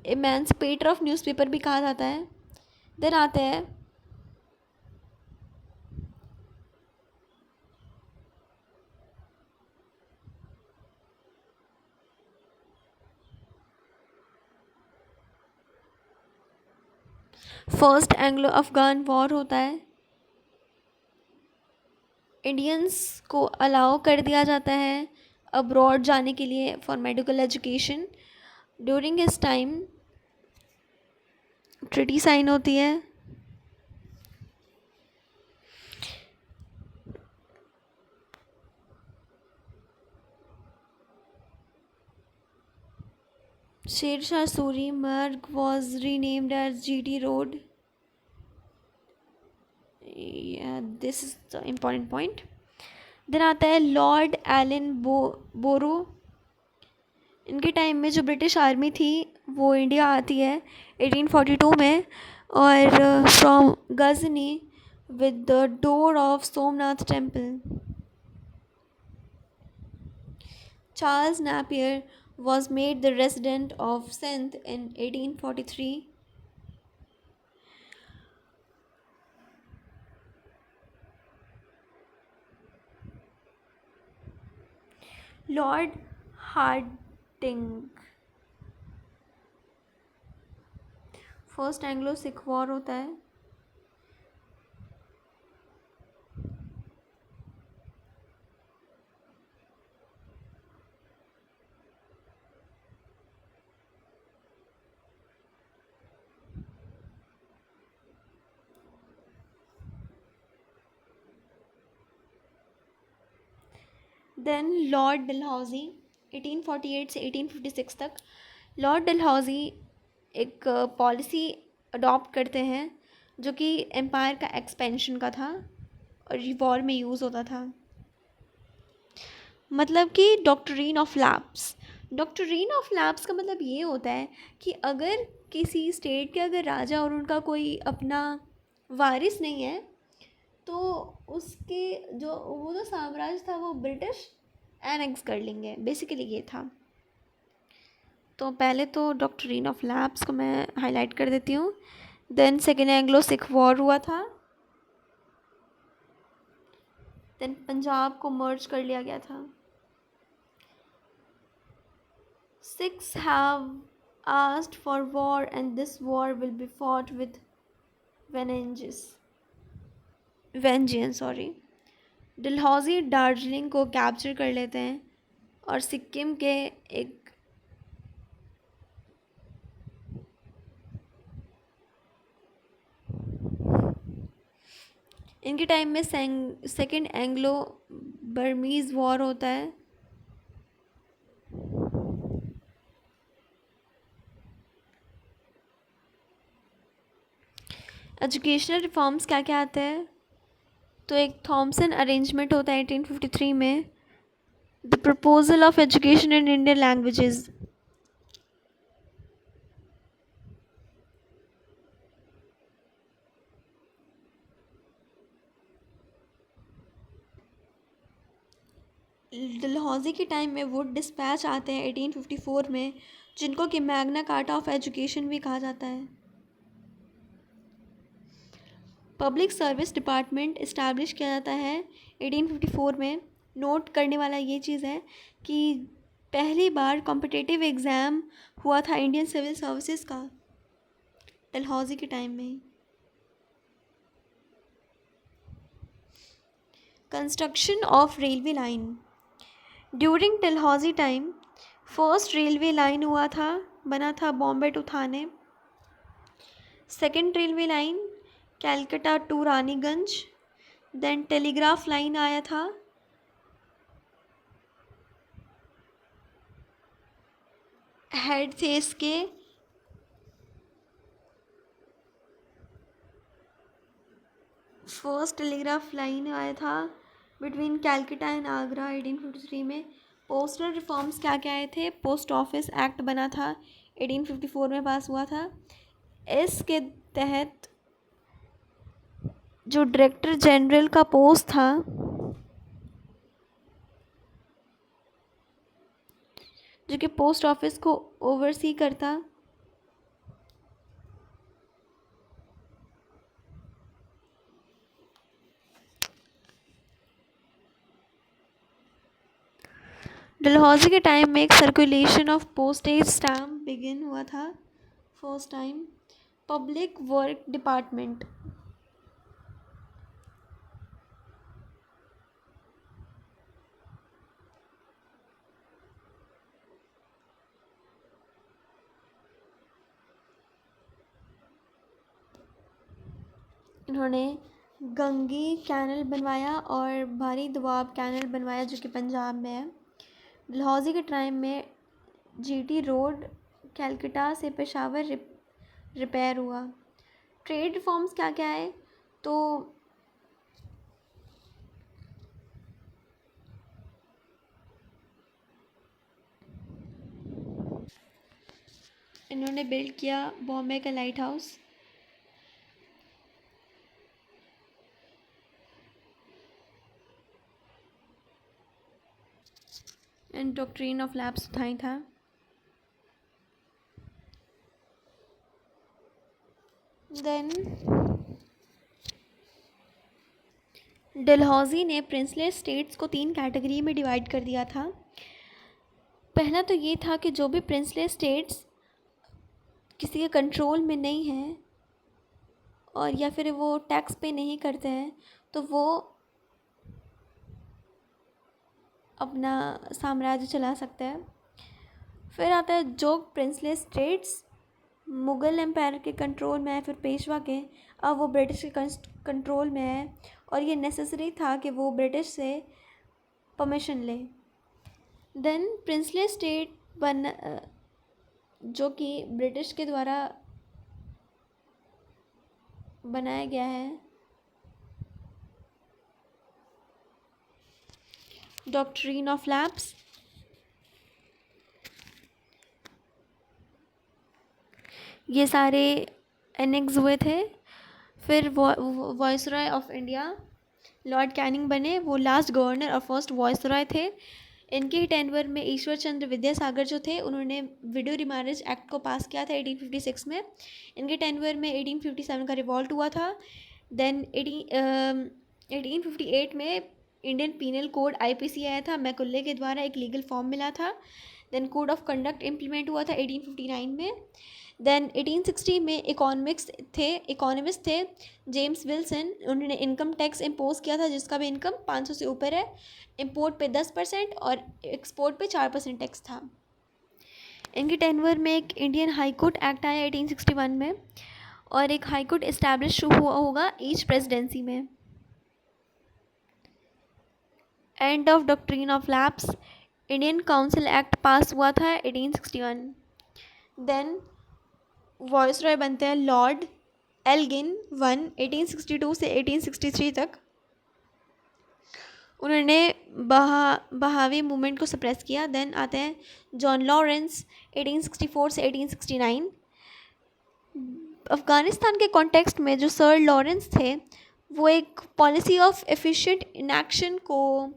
[SPEAKER 1] इमेंसिपेटर ऑफ न्यूज़पेपर भी कहा जाता है। देन आते हैं फर्स्ट एंग्लो अफगान वॉर होता है। इंडियंस को अलाउ कर दिया जाता है अब्रॉड जाने के लिए for medical education. During his time treaty sign होती है। Sher Shah Suri Marg was renamed as GT road. This is the important point. Then आता है लॉर्ड एलन बोरो। इनके टाइम में जो ब्रिटिश आर्मी थी वो इंडिया आती है 1842 में, और from Ghazni with the door of Somnath temple. Charles Napier was made the resident of Sindh in 1843. Lord Hardinge, first Anglo Sikh war होता है। देन लॉर्ड डलहौजी 1848 से 1856 तक। लॉर्ड डलहौजी एक पॉलिसी अडॉप्ट करते हैं जो कि एम्पायर का एक्सपेंशन का था और वॉर में यूज़ होता था। मतलब कि doctrine of lapse. Doctrine of lapse का मतलब ये होता है कि अगर किसी स्टेट के अगर राजा और उनका कोई अपना वारिस नहीं है तो उसके जो वो जो साम्राज्य था वो ब्रिटिश एनेक्स कर लेंगे, बेसिकली ये था। तो पहले तो डॉक्ट्रिन ऑफ लैप्स को मैं हाईलाइट कर देती हूँ। Then second Anglo Sikh war हुआ था। देन पंजाब को मर्ज कर लिया गया था। Sikhs have asked for war and this war will be fought with vengeance। Dalhousie Darjeeling को कैप्चर कर लेते हैं और सिक्किम के एक इनके टाइम में सेकेंड एंग्लो बर्मीज़ वॉर होता है। एजुकेशनल रिफॉर्म्स क्या क्या आते हैं? तो एक थॉमसन अरेंजमेंट होता है 1853 में, the proposal of education in Indian languages. Dalhousie के टाइम में वुड डिस्पैच आते हैं 1854 में, जिनको कि मैग्ना कार्टा ऑफ एजुकेशन भी कहा जाता है। पब्लिक सर्विस डिपार्टमेंट इस्टेब्लिश किया जाता है 1854 में। नोट करने वाला ये चीज़ है कि पहली बार कॉम्पिटिटिव एग्ज़ाम हुआ था इंडियन सिविल सर्विसेज का डलहौजी के टाइम में ही। Construction of railway line during Dalhousie time. First railway line बना था Bombay to Thane. Second railway line Calcutta to Raniganj. Then telegraph line आया था हेड थे इसके फर्स्ट टेलीग्राफ लाइन आया था बिटवीन कैलकाटा एंड आगरा 1853 में। पोस्टल रिफॉर्म्स क्या क्या आए थे? पोस्ट ऑफिस एक्ट बना था 1854 में, पास हुआ था। इसके तहत जो डायरेक्टर जनरल का पोस्ट था जो कि पोस्ट ऑफिस को ओवरसी करता, डलहौजी के टाइम में एक circulation of postage stamp begin हुआ था first time. Public work department इन्होंने गंगी कैनल बनवाया और भारी दबाव कैनल बनवाया जो कि पंजाब में है। डलहौजी के टाइम में जीटी रोड कैलकाटा से पेशावर रिपेयर हुआ। ट्रेड रिफॉर्म्स क्या क्या है? तो इन्होंने बिल्ड किया बॉम्बे का light house. And doctrine of lapse उठाई था। देन डलहौजी ने प्रिंसले स्टेट्स को 3 कैटेगरी में डिवाइड कर दिया था। पहला तो ये था कि जो भी प्रिंसले स्टेट्स किसी के कंट्रोल में नहीं हैं और या फिर वो टैक्स पे नहीं करते हैं तो वो अपना साम्राज्य चला सकते हैं। फिर आता है जो प्रिंसले स्टेट्स मुग़ल एम्पायर के कंट्रोल में है, फिर पेशवा के, अब वो ब्रिटिश के कंट्रोल में है और ये नेसेसरी था कि वो ब्रिटिश से परमिशन ले। देन प्रिंसले स्टेट जो कि ब्रिटिश के द्वारा बनाया गया है। डॉक्ट्रिन ऑफ लैप्स ये सारे एनेक्स हुए थे। फिर viceroy of India Lord Canning बने, वो लास्ट गवर्नर और फर्स्ट वॉइसरॉय थे। इनके ही टेन्योर में ईश्वर चंद्र विद्यासागर जो थे, उन्होंने विडो रिमैरेज एक्ट को पास किया था 1856 में। इनके टेन्योर में 1857 का रिवॉल्ट हुआ था। देन 1858 में इंडियन पीनल कोड IPC आया था, मैकुल्ले के द्वारा एक लीगल फॉर्म मिला था। Then code of conduct implement हुआ था 1859 में। देन 1860 में इकोनॉमिस्ट थे जेम्स विल्सन, उन्होंने इनकम टैक्स इम्पोज किया था जिसका भी इनकम 500 से ऊपर है। इंपोर्ट पे 10% और एक्सपोर्ट पे 4% टैक्स था। इनके टेन्योर में एक इंडियन हाई कोर्ट एक्ट आया 1861 में, और एक हाई कोर्ट इस्टेब्लिश हुआ होगा ईच प्रेसिडेंसी में। End of doctrine of lapse, Indian council act pass हुआ था 1861। देन वॉइसरॉय बनते हैं लॉर्ड एल्गिन वन 1862 से 1863 तक। उन्होंने बहावी मूवमेंट को सप्रेस किया। देन आते हैं जॉन लॉरेंस 1864 से 1869। अफ़गानिस्तान के कॉन्टेक्स्ट में जो सर लॉरेंस थे, वो एक पॉलिसी ऑफ एफिशिएंट इनएक्शन को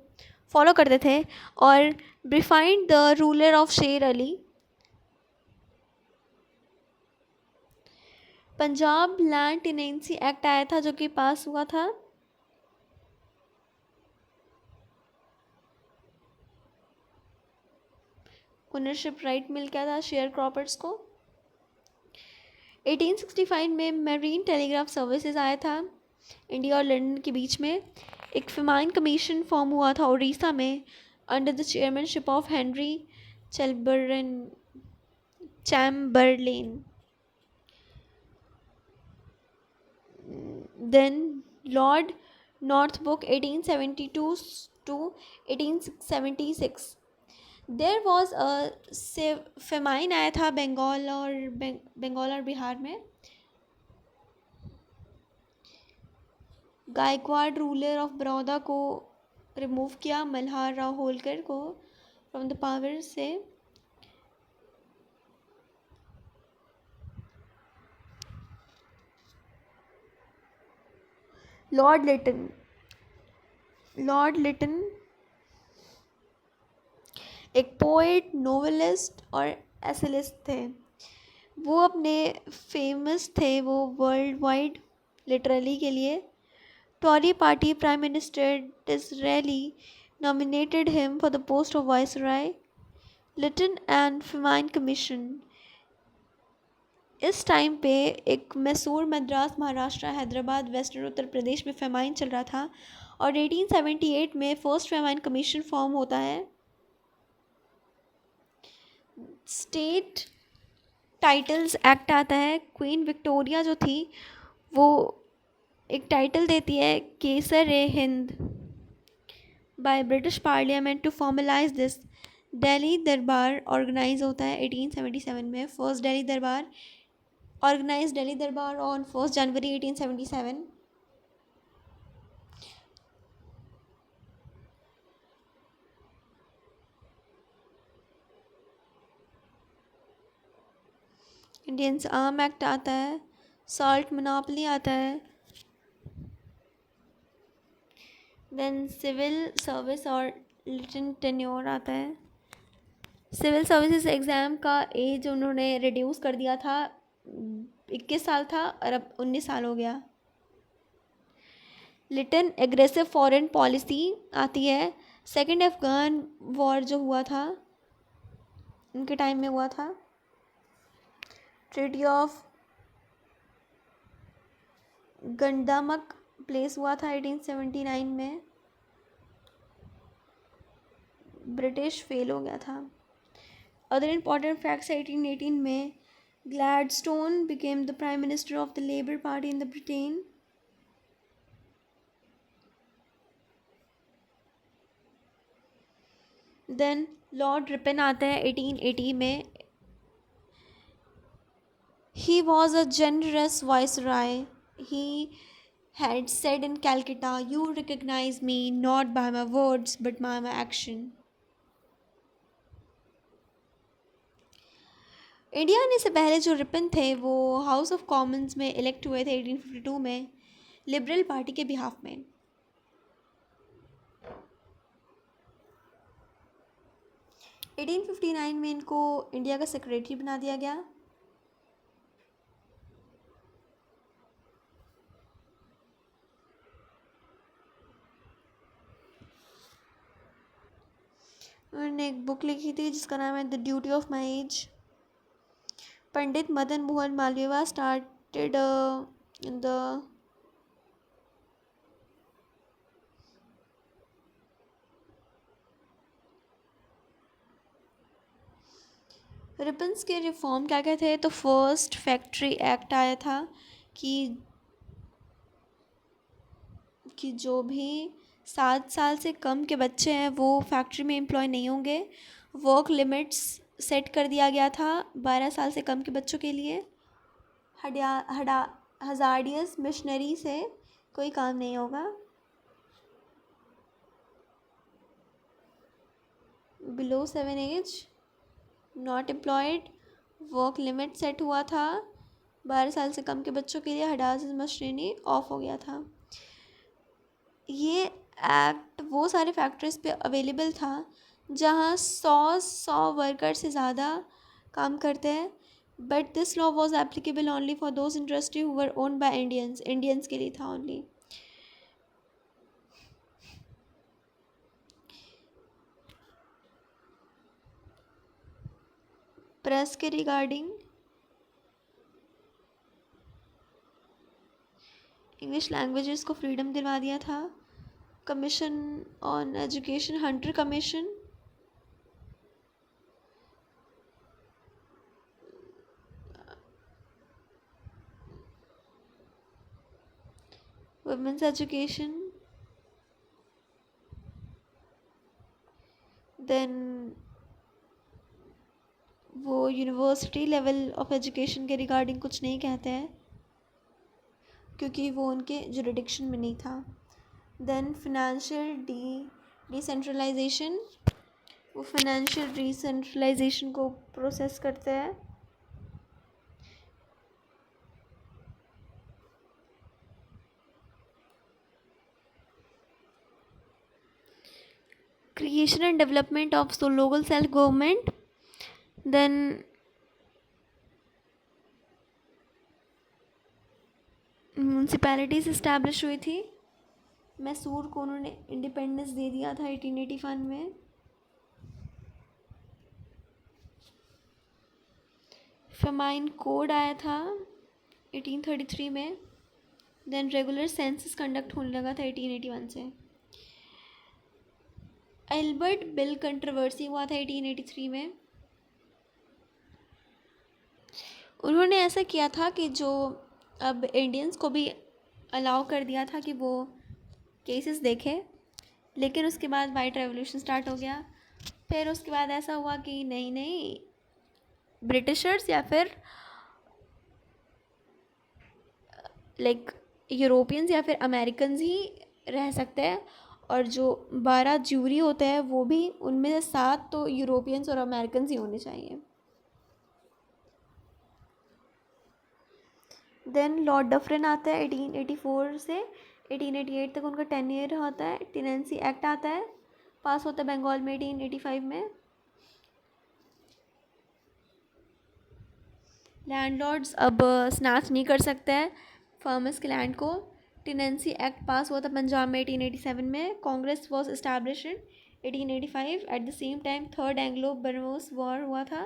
[SPEAKER 1] फॉलो करते थे और ब्रीफाइंड द रूलर ऑफ शेर Ali. Punjab land tenancy act आया था जो कि पास हुआ था। ओनरशिप राइट मिल गया था शेयर क्रॉपर्स को। 1865 में मैरीन टेलीग्राफ सर्विसेज आया था इंडिया और लंदन के बीच में। एक फेमाइन कमीशन फॉर्म हुआ था उड़ीसा में under the chairmanship of Henry Chamberlain. Then lord Northbrook 1872 to 1876। There was a famine आया था बंगाल और बिहार में। गायकवाड़ रूलर ऑफ बड़ौदा को रिमूव किया मल्हार राव होलकर को फ्रॉम द पावर से। लॉर्ड लिटन एक पोएट, नोवेलिस्ट और एसेलिस्ट थे। वो अपने फेमस थे वो वर्ल्ड वाइड लिटरेरी के लिए। Tory party prime minister Disraeli nominated him for the post of viceroy. Lytton and famine commission, इस टाइम पे एक मैसूर, मद्रास, महाराष्ट्र, हैदराबाद, वेस्टर्न उत्तर प्रदेश में फेमाइन चल रहा था और 1878 में फर्स्ट फेमाइन कमीशन फॉर्म होता है। स्टेट टाइटल्स एक्ट आता है। क्वीन विक्टोरिया जो थी वो एक टाइटल देती है Kaiser i Hind by British parliament to formalise this. Delhi Durbar organise होता है 1877 में। फर्स्ट दिल्ली दरबार ऑर्गेनाइज दिल्ली दरबार on 1 January 1877। Indians arm act आता है। सॉल्ट मोनोपोली आता है। देन सिविल सर्विस और लिटन टेन्योर आता है। सिविल सर्विसेज एग्ज़ाम का एज उन्होंने रिड्यूस कर दिया था, 21 साल था और अब 19 साल हो गया। लिटन एग्रेसिव फॉरेन पॉलिसी आती है। सेकेंड अफगान वॉर जो हुआ था उनके टाइम में हुआ था। ट्रीटी ऑफ गंडामक प्लेस हुआ था 1879 में। ब्रिटिश फेल हो गया था। अदर इम्पॉर्टेंट फैक्ट्स 1818 में Gladstone became the prime minister of the Labour party in the Britain. Then lord Ripon आता है 1880 में। He was a generous viceroy. He had said in Calcutta, "You recognize me not by my words but by my action." India आने से पहले जो Ripon थे वो house of Commons में इलेक्ट हुए थे 1852 में लिबरल पार्टी के बिहाफ में। 1859 में इनको इंडिया का सेक्रेटरी बना दिया गया। उन्होंने एक बुक लिखी थी जिसका नाम है the duty of my age. Pandit Madan Mohan Malviya started in the Ripon's के रिफॉर्म क्या क्या थे? तो फर्स्ट फैक्ट्री एक्ट आया था कि जो भी 7 साल से कम के बच्चे हैं वो फैक्ट्री में एम्प्लॉय नहीं होंगे। वर्क लिमिट्स सेट कर दिया गया था 12 साल से कम के बच्चों के लिए। हजार्डियस मिशनरी से कोई काम नहीं होगा। Below 7 age not employed. Work limit set हुआ था 12 साल से कम के बच्चों के लिए। हडास मशीनी ऑफ हो गया था। ये एक्ट वो सारे फैक्ट्रीज पे अवेलेबल था जहाँ 100 वर्कर से ज़्यादा काम करते हैं। But this law was applicable only for those industry who were owned by Indians के लिए था ओनली। प्रेस के रिगार्डिंग इंग्लिश लैंग्वेजेस को फ्रीडम दिलवा दिया था। Commission on education, Hunter commission. Women's education. Then वो यूनिवर्सिटी लेवल ऑफ एजुकेशन के रिगार्डिंग कुछ नहीं कहते हैं क्योंकि वो उनके जुरिडिक्शन में नहीं था। देन फिनेंशियल डिसेंट्रलाइजेशन, वो फाइनेंशियल डिसेंट्रलाइजेशन को प्रोसेस करते हैं। Creation and development of local self government. Then municipalities establish हुई थी। मैसूर को उन्होंने इंडिपेंडेंस दे दिया था 1881 में। फेमाइन कोड आया था 1833 में। देन रेगुलर सेंसस कंडक्ट होने लगा था 1881 से। एल्बर्ट बिल कंट्रोवर्सी हुआ था 1883 में। उन्होंने ऐसा किया था कि जो अब इंडियंस को भी अलाउ कर दिया था कि वो केसेस देखें, लेकिन उसके बाद वाइट रेवोल्यूशन स्टार्ट हो गया। फिर उसके बाद ऐसा हुआ कि नहीं ब्रिटिशर्स या फिर लाइक यूरोपियंस या फिर अमेरिकन्स ही रह सकते हैं, और जो 12 ज्यूरी होते हैं वो भी उनमें से 7 तो यूरोपियंस और अमेरिकन्स ही होने चाहिए। देन लॉर्ड डफरिन आता है 1884 से 1888 तक, उनका 10 ईयर होता है। टेनेंसी एक्ट आता है, पास होता है बंगाल में 1885 में। लैंडलॉर्ड्स अब स्नैच नहीं कर सकते हैं फार्मर्स के लैंड को। टेनेंसी एक्ट पास हुआ था पंजाब में 1887 में। Congress was establish in 1885। At the same time third Anglo Burmese war हुआ था।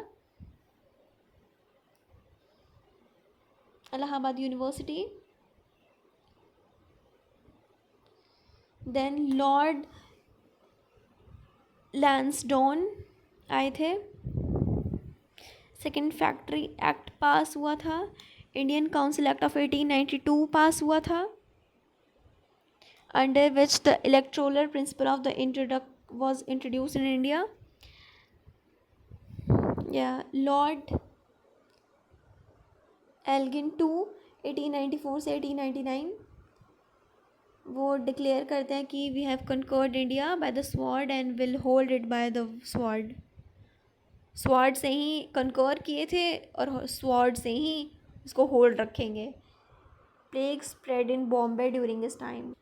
[SPEAKER 1] Allahabad university. Then Lord Lansdowne आए थे। सेकेंड फैक्ट्री एक्ट पास हुआ था। Indian council act of 1892 pass हुआ था, under which the electoral principle of the was introduced in India. Yeah, Lord Elgin II 1894 से 1899 वो डिक्लेयर करते हैं कि we have conquered India by the sword and will hold it by the sword. Sword से ही conquer किए थे और स्वॉर्ड से ही उसको होल्ड रखेंगे। Plague spread in Bombay during this time.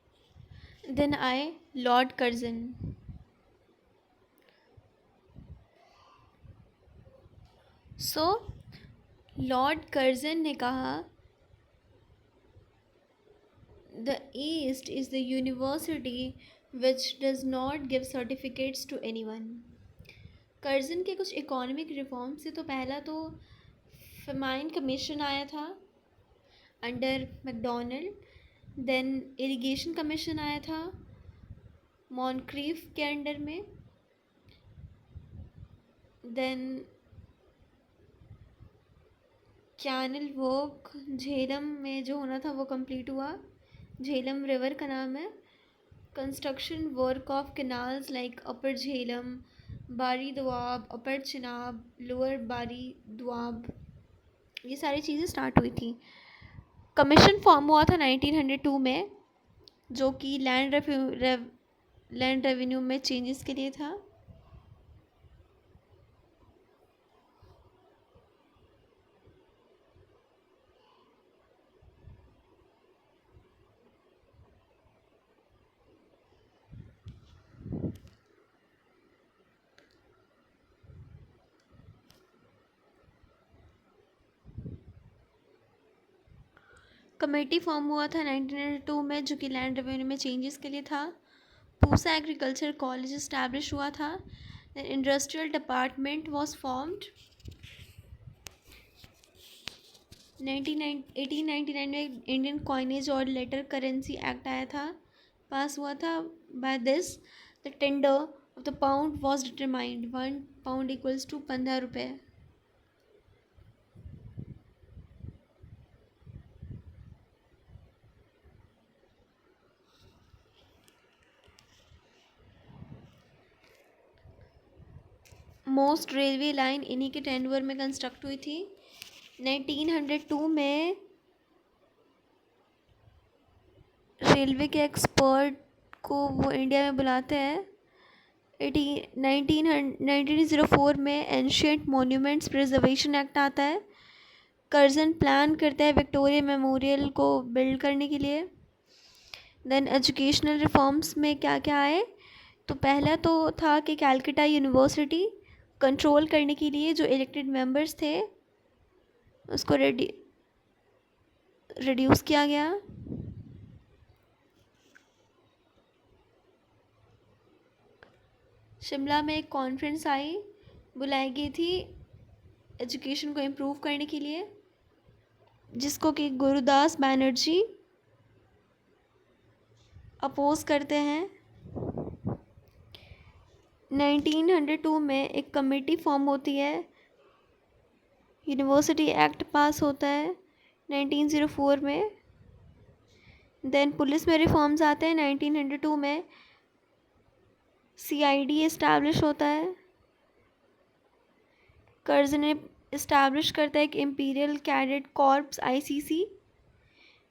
[SPEAKER 1] Then आए lord Curzon. So lord Curzon ने कहा, the east is the university which does not give certificates to anyone. Curzon के कुछ इकोनॉमिक रिफॉर्म से तो पहला तो फेमाइन कमीशन आया था under MacDonnell, then irrigation commission आया था मॉनक्रीफ के अंडर में, देन कैनल वर्क झेलम में जो होना था वो कंप्लीट हुआ, झेलम रिवर का नाम है। Construction work of canals like upper Jhelum, बारी दोआब, अपर चिनाब, लोअर बारी दोआब, ये सारी चीज़ें स्टार्ट हुई थी। कमीशन फॉर्म हुआ था 1902 में, जो कि लैंड रेवेन्यू में चेंजेस के लिए था। कमेटी फॉर्म हुआ था 1902 में, जो कि लैंड रेवेन्यू में चेंजेस के लिए था। पूसा एग्रीकल्चर कॉलेज इस्टेब्लिश हुआ था। Industrial department was formed. 1899 में इंडियन कॉइनेज और लेटर करेंसी एक्ट आया था, पास हुआ था। By this the tender of the pound was determined, 1 pound equals to 15 रुपये। मोस्ट रेलवे लाइन इन्हीं के टेंडर में कंस्ट्रक्ट हुई थी। 1902 में रेलवे के एक्सपर्ट को वो इंडिया में बुलाते हैं। 1904 में एंशियंट मॉन्यूमेंट्स प्रिजर्वेशन एक्ट आता है। कर्जन प्लान करता है विक्टोरिया मेमोरियल को बिल्ड करने के लिए। देन एजुकेशनल रिफॉर्म्स में क्या क्या आए, तो पहला तो था कि कैलकटा यूनिवर्सिटी कंट्रोल करने के लिए जो इलेक्टेड मेंबर्स थे उसको रिड्यूस किया गया। शिमला में एक कॉन्फ्रेंस बुलाई गई थी एजुकेशन को इम्प्रूव करने के लिए, जिसको कि गुरुदास बैनर्जी अपोज करते हैं। 1902 में एक कमेटी फॉर्म होती है, यूनिवर्सिटी एक्ट पास होता है 1904 में। देन पुलिस में रिफॉर्म्स आते हैं 1902 में। CID इस्टेब्लिश होता है। कर्जन ने इस्टेब्लिश करता है कि imperial cadet corps ICC।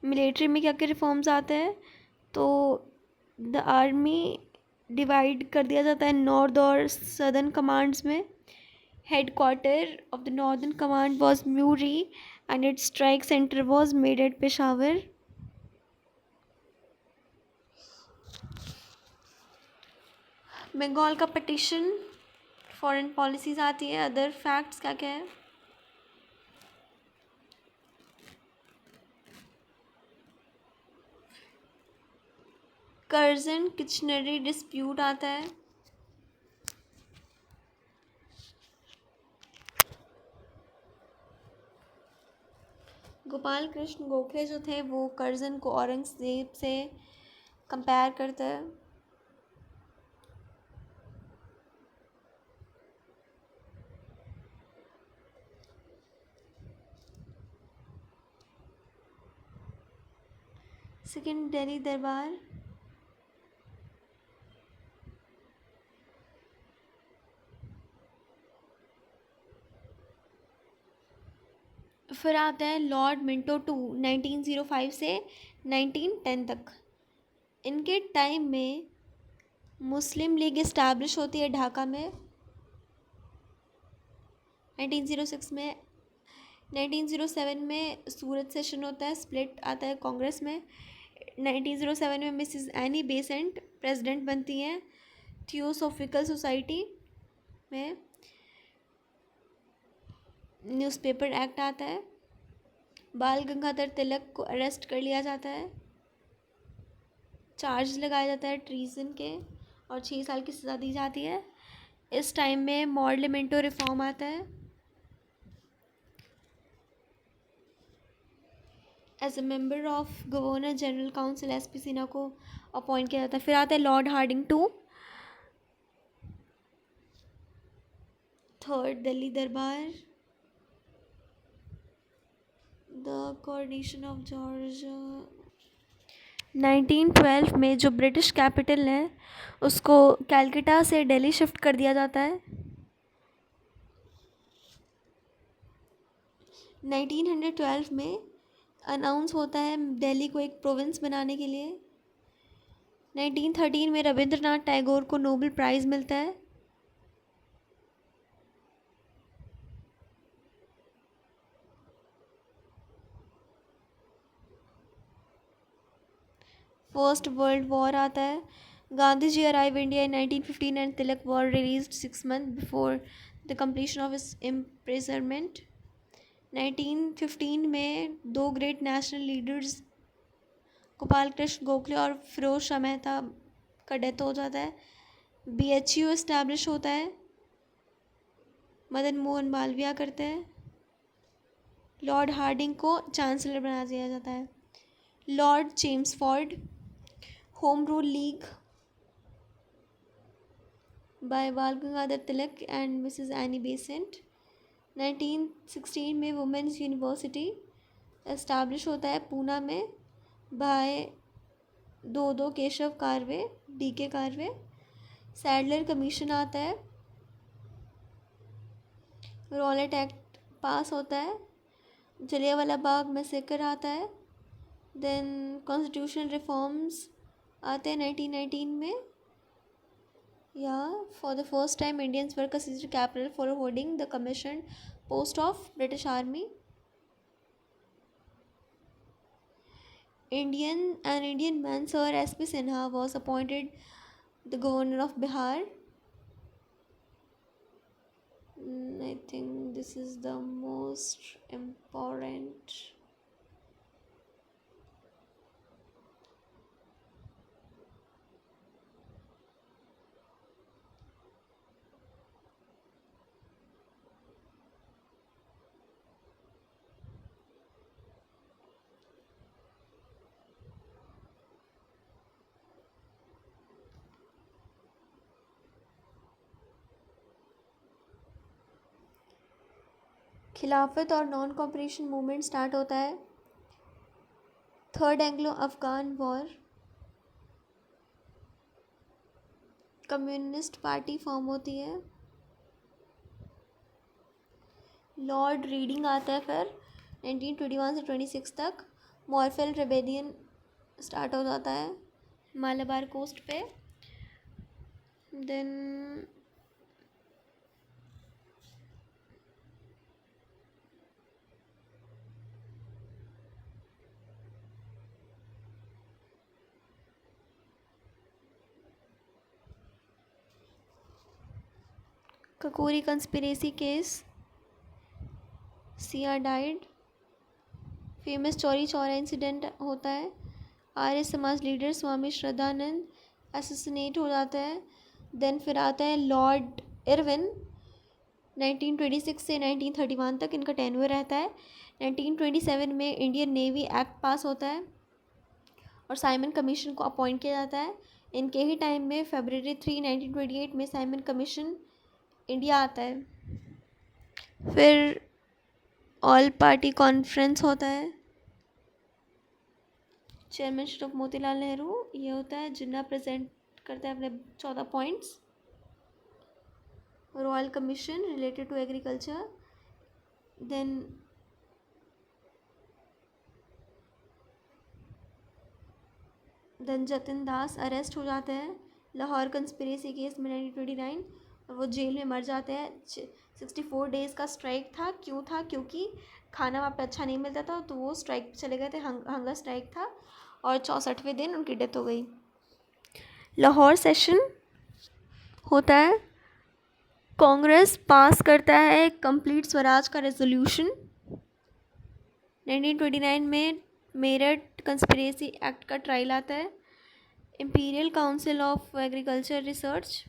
[SPEAKER 1] Military में क्या क्या रिफॉर्म्स आते हैं, तो द आर्मी डिवाइड कर दिया जाता है नॉर्थ और सदर्न कमांड्स में। Headquarter of the northern command was Murree and its strike centre was made at Peshawar. Bengal का पटिशन, फॉरेन पॉलिसीज आती है। अदर फैक्ट्स क्या क्या है, कर्जन किचनरी डिस्प्यूट आता है। गोपाल कृष्ण गोखले जो थे वो कर्जन को औरंगजेब से कंपेयर करता है। सेकेंड दिल्ली दरबार, फिर आता है लॉर्ड मिंटो टू 1905 से 1910 तक। इनके टाइम में मुस्लिम लीग इस्टेब्लिश होती है ढाका में 1906 में। 1907 में सूरत सेशन होता है, स्प्लिट आता है कांग्रेस में। 1907 में मिसिस एनी बेसेंट प्रेसिडेंट बनती हैं थियोसॉफिकल सोसाइटी में। न्यूज़पेपर एक्ट आता है, बाल गंगाधर तिलक को अरेस्ट कर लिया जाता है, चार्ज लगाया जाता है ट्रीजन के और 6 साल की सज़ा दी जाती है। इस टाइम में मॉडलिमेंटो रिफॉर्म आता है। As a member of governor general council SP Sinha को अपॉइंट किया जाता है। फिर आता है lord Hardinge two, third Delhi durbar, the coronation of George. 1912 में जो ब्रिटिश कैपिटल है उसको कैलकटा से दिल्ली शिफ्ट कर दिया जाता है। 1912 में अनाउंस होता है दिल्ली को एक प्रोविंस बनाने के लिए। 1913 में रविंद्रनाथ टैगोर को नोबेल प्राइज़ मिलता है। फर्स्ट वर्ल्ड वॉर आता है। Gandhi ji arrive India in 1915 and Tilak was released 6 months before the completion of his imprisonment. 1915 में 2 great national leaders Gopal Krishna Gokhale और फिरोज शाह मेहता का डेथ हो जाता है। BHU इस्टेब्लिश होता है, मदन मोहन मालवीय करते हैं। लॉर्ड हार्डिंग को चांसलर बना दिया जाता है। Lord Chelmsford, home rule league by Bal Gangadhar Tilak and Mrs Annie Besant. 1916 में वुमेन्स यूनिवर्सिटी एस्टैब्लिश होता है पूना में बाय दो Keshav Karve, DK Karve. Sadler commission आता है। रॉलेट एक्ट पास होता है। जलियांवाला बाग मैसेकर आता है। देन कॉन्स्टिट्यूशनल रिफॉर्म्स आते हैं 1919 में। या for the first time Indians were considered capital for holding the commission post of British army. An Indian man, Sir S.P. Sinha, was appointed the governor of Bihar. I think this is the most important. खिलाफत और non cooperation movement start होता है। Third Anglo Afghan war, communist party form होती है। Lord reading आता है। फिर 1921 से 26 तक मॉर्फेल रेबेलियन स्टार्ट हो जाता है मालाबार कोस्ट पे। देन ककोरी कंस्पिरेसी केस, सिया died. Famous Chauri Chaura incident होता है। आर्य समाज लीडर स्वामी श्रद्धानंद असैसिनेट हो जाता है। देन फिर आता है लॉर्ड इरविन, 1926 से 1931 तक इनका टेन्योर रहता है। 1927 में इंडियन नेवी एक्ट पास होता है और साइमन कमीशन को अपॉइंट किया जाता है। इनके ही टाइम में February 3, 1928 में साइमन कमीशन इंडिया आता है। फिर ऑल पार्टी कॉन्फ्रेंस होता है। चेयरमैनशिप ऑफ मोतीलाल नेहरू ये होता है। जिन्ना प्रेजेंट करता है अपने 14 points. Royal commission related to agriculture. Then Jatin Das arrest हो जाते हैं लाहौर कंस्पिरेसी केस में 1929 और वो जेल में मर जाते हैं। 64 डेज़ का स्ट्राइक था। क्यों था? क्योंकि खाना वहाँ पे अच्छा नहीं मिलता था, तो वो स्ट्राइक पे चले गए थे। हंगर स्ट्राइक था और 64वें दिन उनकी डेथ हो गई। लाहौर सेशन होता है कांग्रेस पास करता है कंप्लीट स्वराज का रेजोल्यूशन। 1929 में मेरठ कंस्पिरेसी एक्ट का ट्रायल आता है। Imperial council of agriculture research,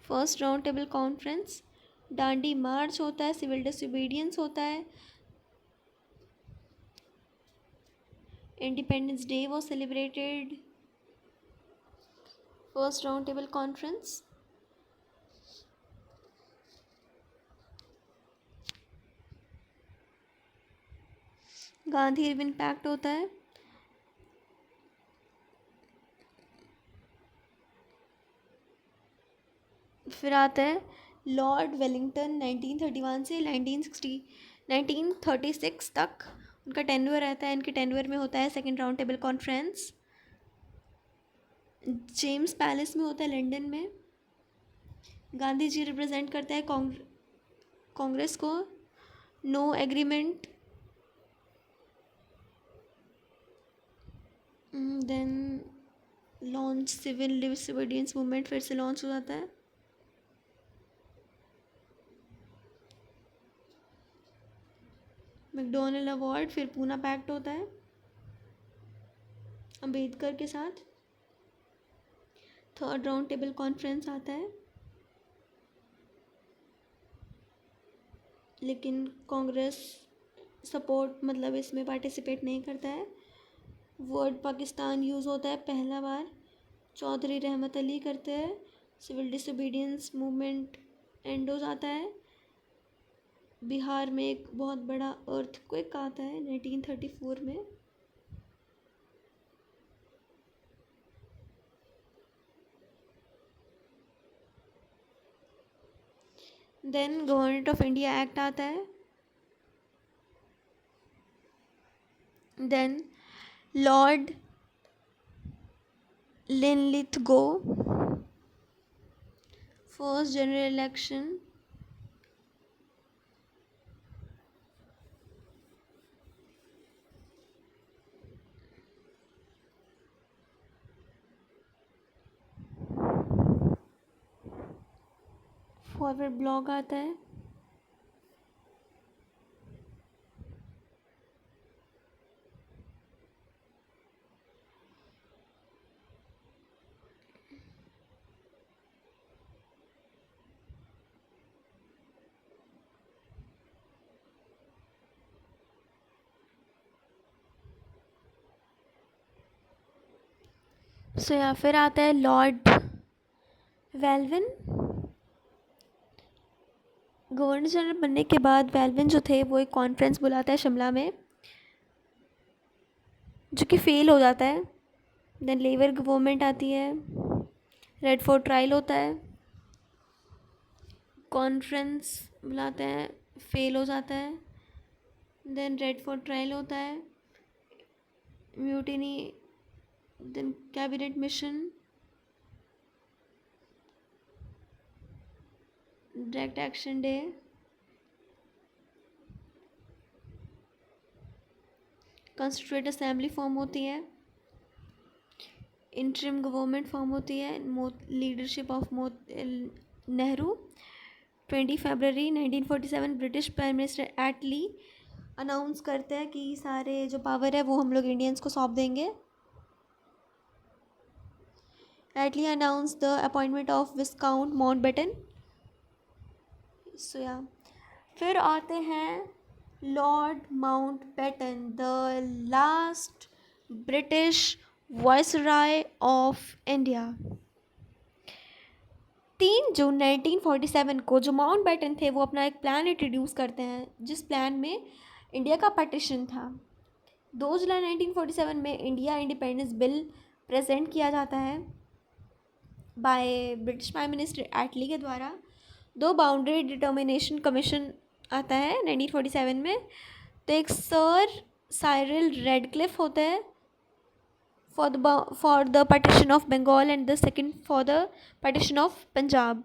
[SPEAKER 1] first round table conference, Dandi march होता है, सिविल डिसोबीडियंस होता है, independence day was celebrated, first round table conference. Gandhi Irwin pact होता है। फिर आता है लॉर्ड वेलिंगटन 1931 से 1936 तक उनका टेन्योर रहता है। इनके टेन्योर में होता है second round table conference, James palace में होता है लंदन में। गांधी जी रिप्रेजेंट करता है कांग्रेस को। No agreement, then launch civil disobedience movement फिर से लॉन्च हो जाता है। मैकडोनल्ड अवार्ड, फिर पूना पैक्ट होता है अंबेडकर के साथ। थर्ड राउंड टेबल कॉन्फ्रेंस आता है, लेकिन कांग्रेस सपोर्ट मतलब इसमें पार्टिसिपेट नहीं करता है। वर्ड पाकिस्तान यूज़ होता है पहला बार, चौधरी रहमत अली करते हैं। सिविल डिसोबीडियंस मूवमेंट एंड हो जाता है। बिहार में एक बहुत बड़ा अर्थक्वेक आता है 1934 में। Then government of India act आता है। Then lord Linlithgow, first general election. Forward bloc आता है। सो या फिर आता है लॉर्ड वेलविन। गवर्नर जनरल बनने के बाद वेलविन जो थे वो एक कॉन्फ्रेंस बुलाता है शिमला में, जो कि फेल हो जाता है। देन लेबर गवर्नमेंट आती है, रेड फोर्ट ट्रायल होता है, कॉन्फ्रेंस बुलाते हैं, फेल हो जाता है। देन रेड फोर्ट ट्रायल होता है, mutiny, then cabinet mission, direct action day, constituent assembly form होती है, इंटरिम गवर्नमेंट फॉर्म होती है, लीडरशिप ऑफ नेहरू। 20 फरवरी 1947 British prime minister Attlee announce करते हैं कि सारे जो पावर है वो हम लोग इंडियंस को सौंप देंगे। Attlee announce the appointment of Viscount Mountbatten. So या फिर आते हैं Lord Mountbatten, the last British viceroy of India. 3 जून 1947 को जो माउंटबेटन थे वो अपना एक प्लान इंट्रोड्यूस करते हैं, जिस प्लान में इंडिया का पार्टीशन था। 2 जुलाई 1947 में इंडिया इंडिपेंडेंस बिल प्रेजेंट किया जाता है बाय ब्रिटिश प्राइम मिनिस्टर एटली के द्वारा। 2 बाउंड्री डिटर्मिनेशन कमीशन आता है 1947 में। तो एक सर साइरल रेडक्लिफ होता है for the partition of Bengal and the second for the partition of Punjab।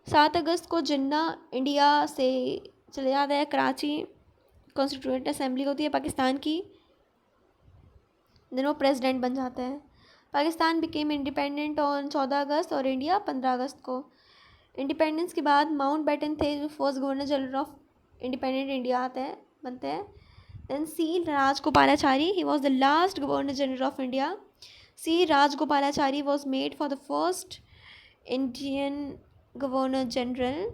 [SPEAKER 1] 7 अगस्त को जिन्ना इंडिया से चले जाता है कराची, कॉन्स्टिट्यूएंट असेंबली होती है पाकिस्तान की, देन वो प्रेसिडेंट बन जाता है। पाकिस्तान बिकेम इंडिपेंडेंट ऑन 14 अगस्त और इंडिया 15 अगस्त को। इंडिपेंडेंस के बाद माउंट बैटन थे जो first governor general of independent India बनते हैं। Then C Rajagopalachari, he was the last governor general of India. C Rajagopalachari was made for the first Indian governor general.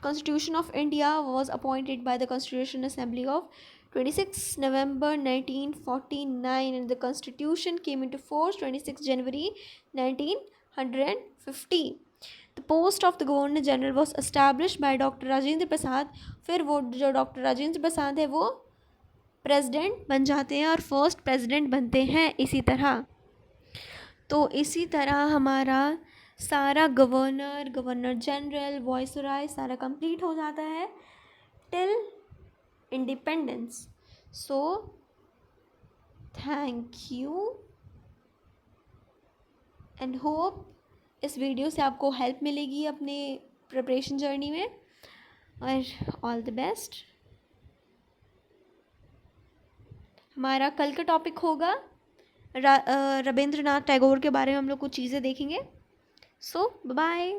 [SPEAKER 1] Constitution of India was appointed by the Constitutional Assembly of 26 November 1949 and the Constitution came into force 26 January 1950. The post of the Governor General was established by Dr. Rajendra Prasad. फिर वो जो doctor Rajendra Prasad है वो president बन जाते हैं और first president बनते हैं। इसी तरह हमारा सारा गवर्नर जनरल, वाइसरॉय सारा कंप्लीट हो जाता है till independence. So thank you and hope इस वीडियो से आपको हेल्प मिलेगी अपने प्रिपरेशन जर्नी में, और ऑल द बेस्ट। हमारा कल का टॉपिक होगा रविंद्रनाथ टैगोर के बारे में हम लोग कुछ चीज़ें देखेंगे। सो बाय।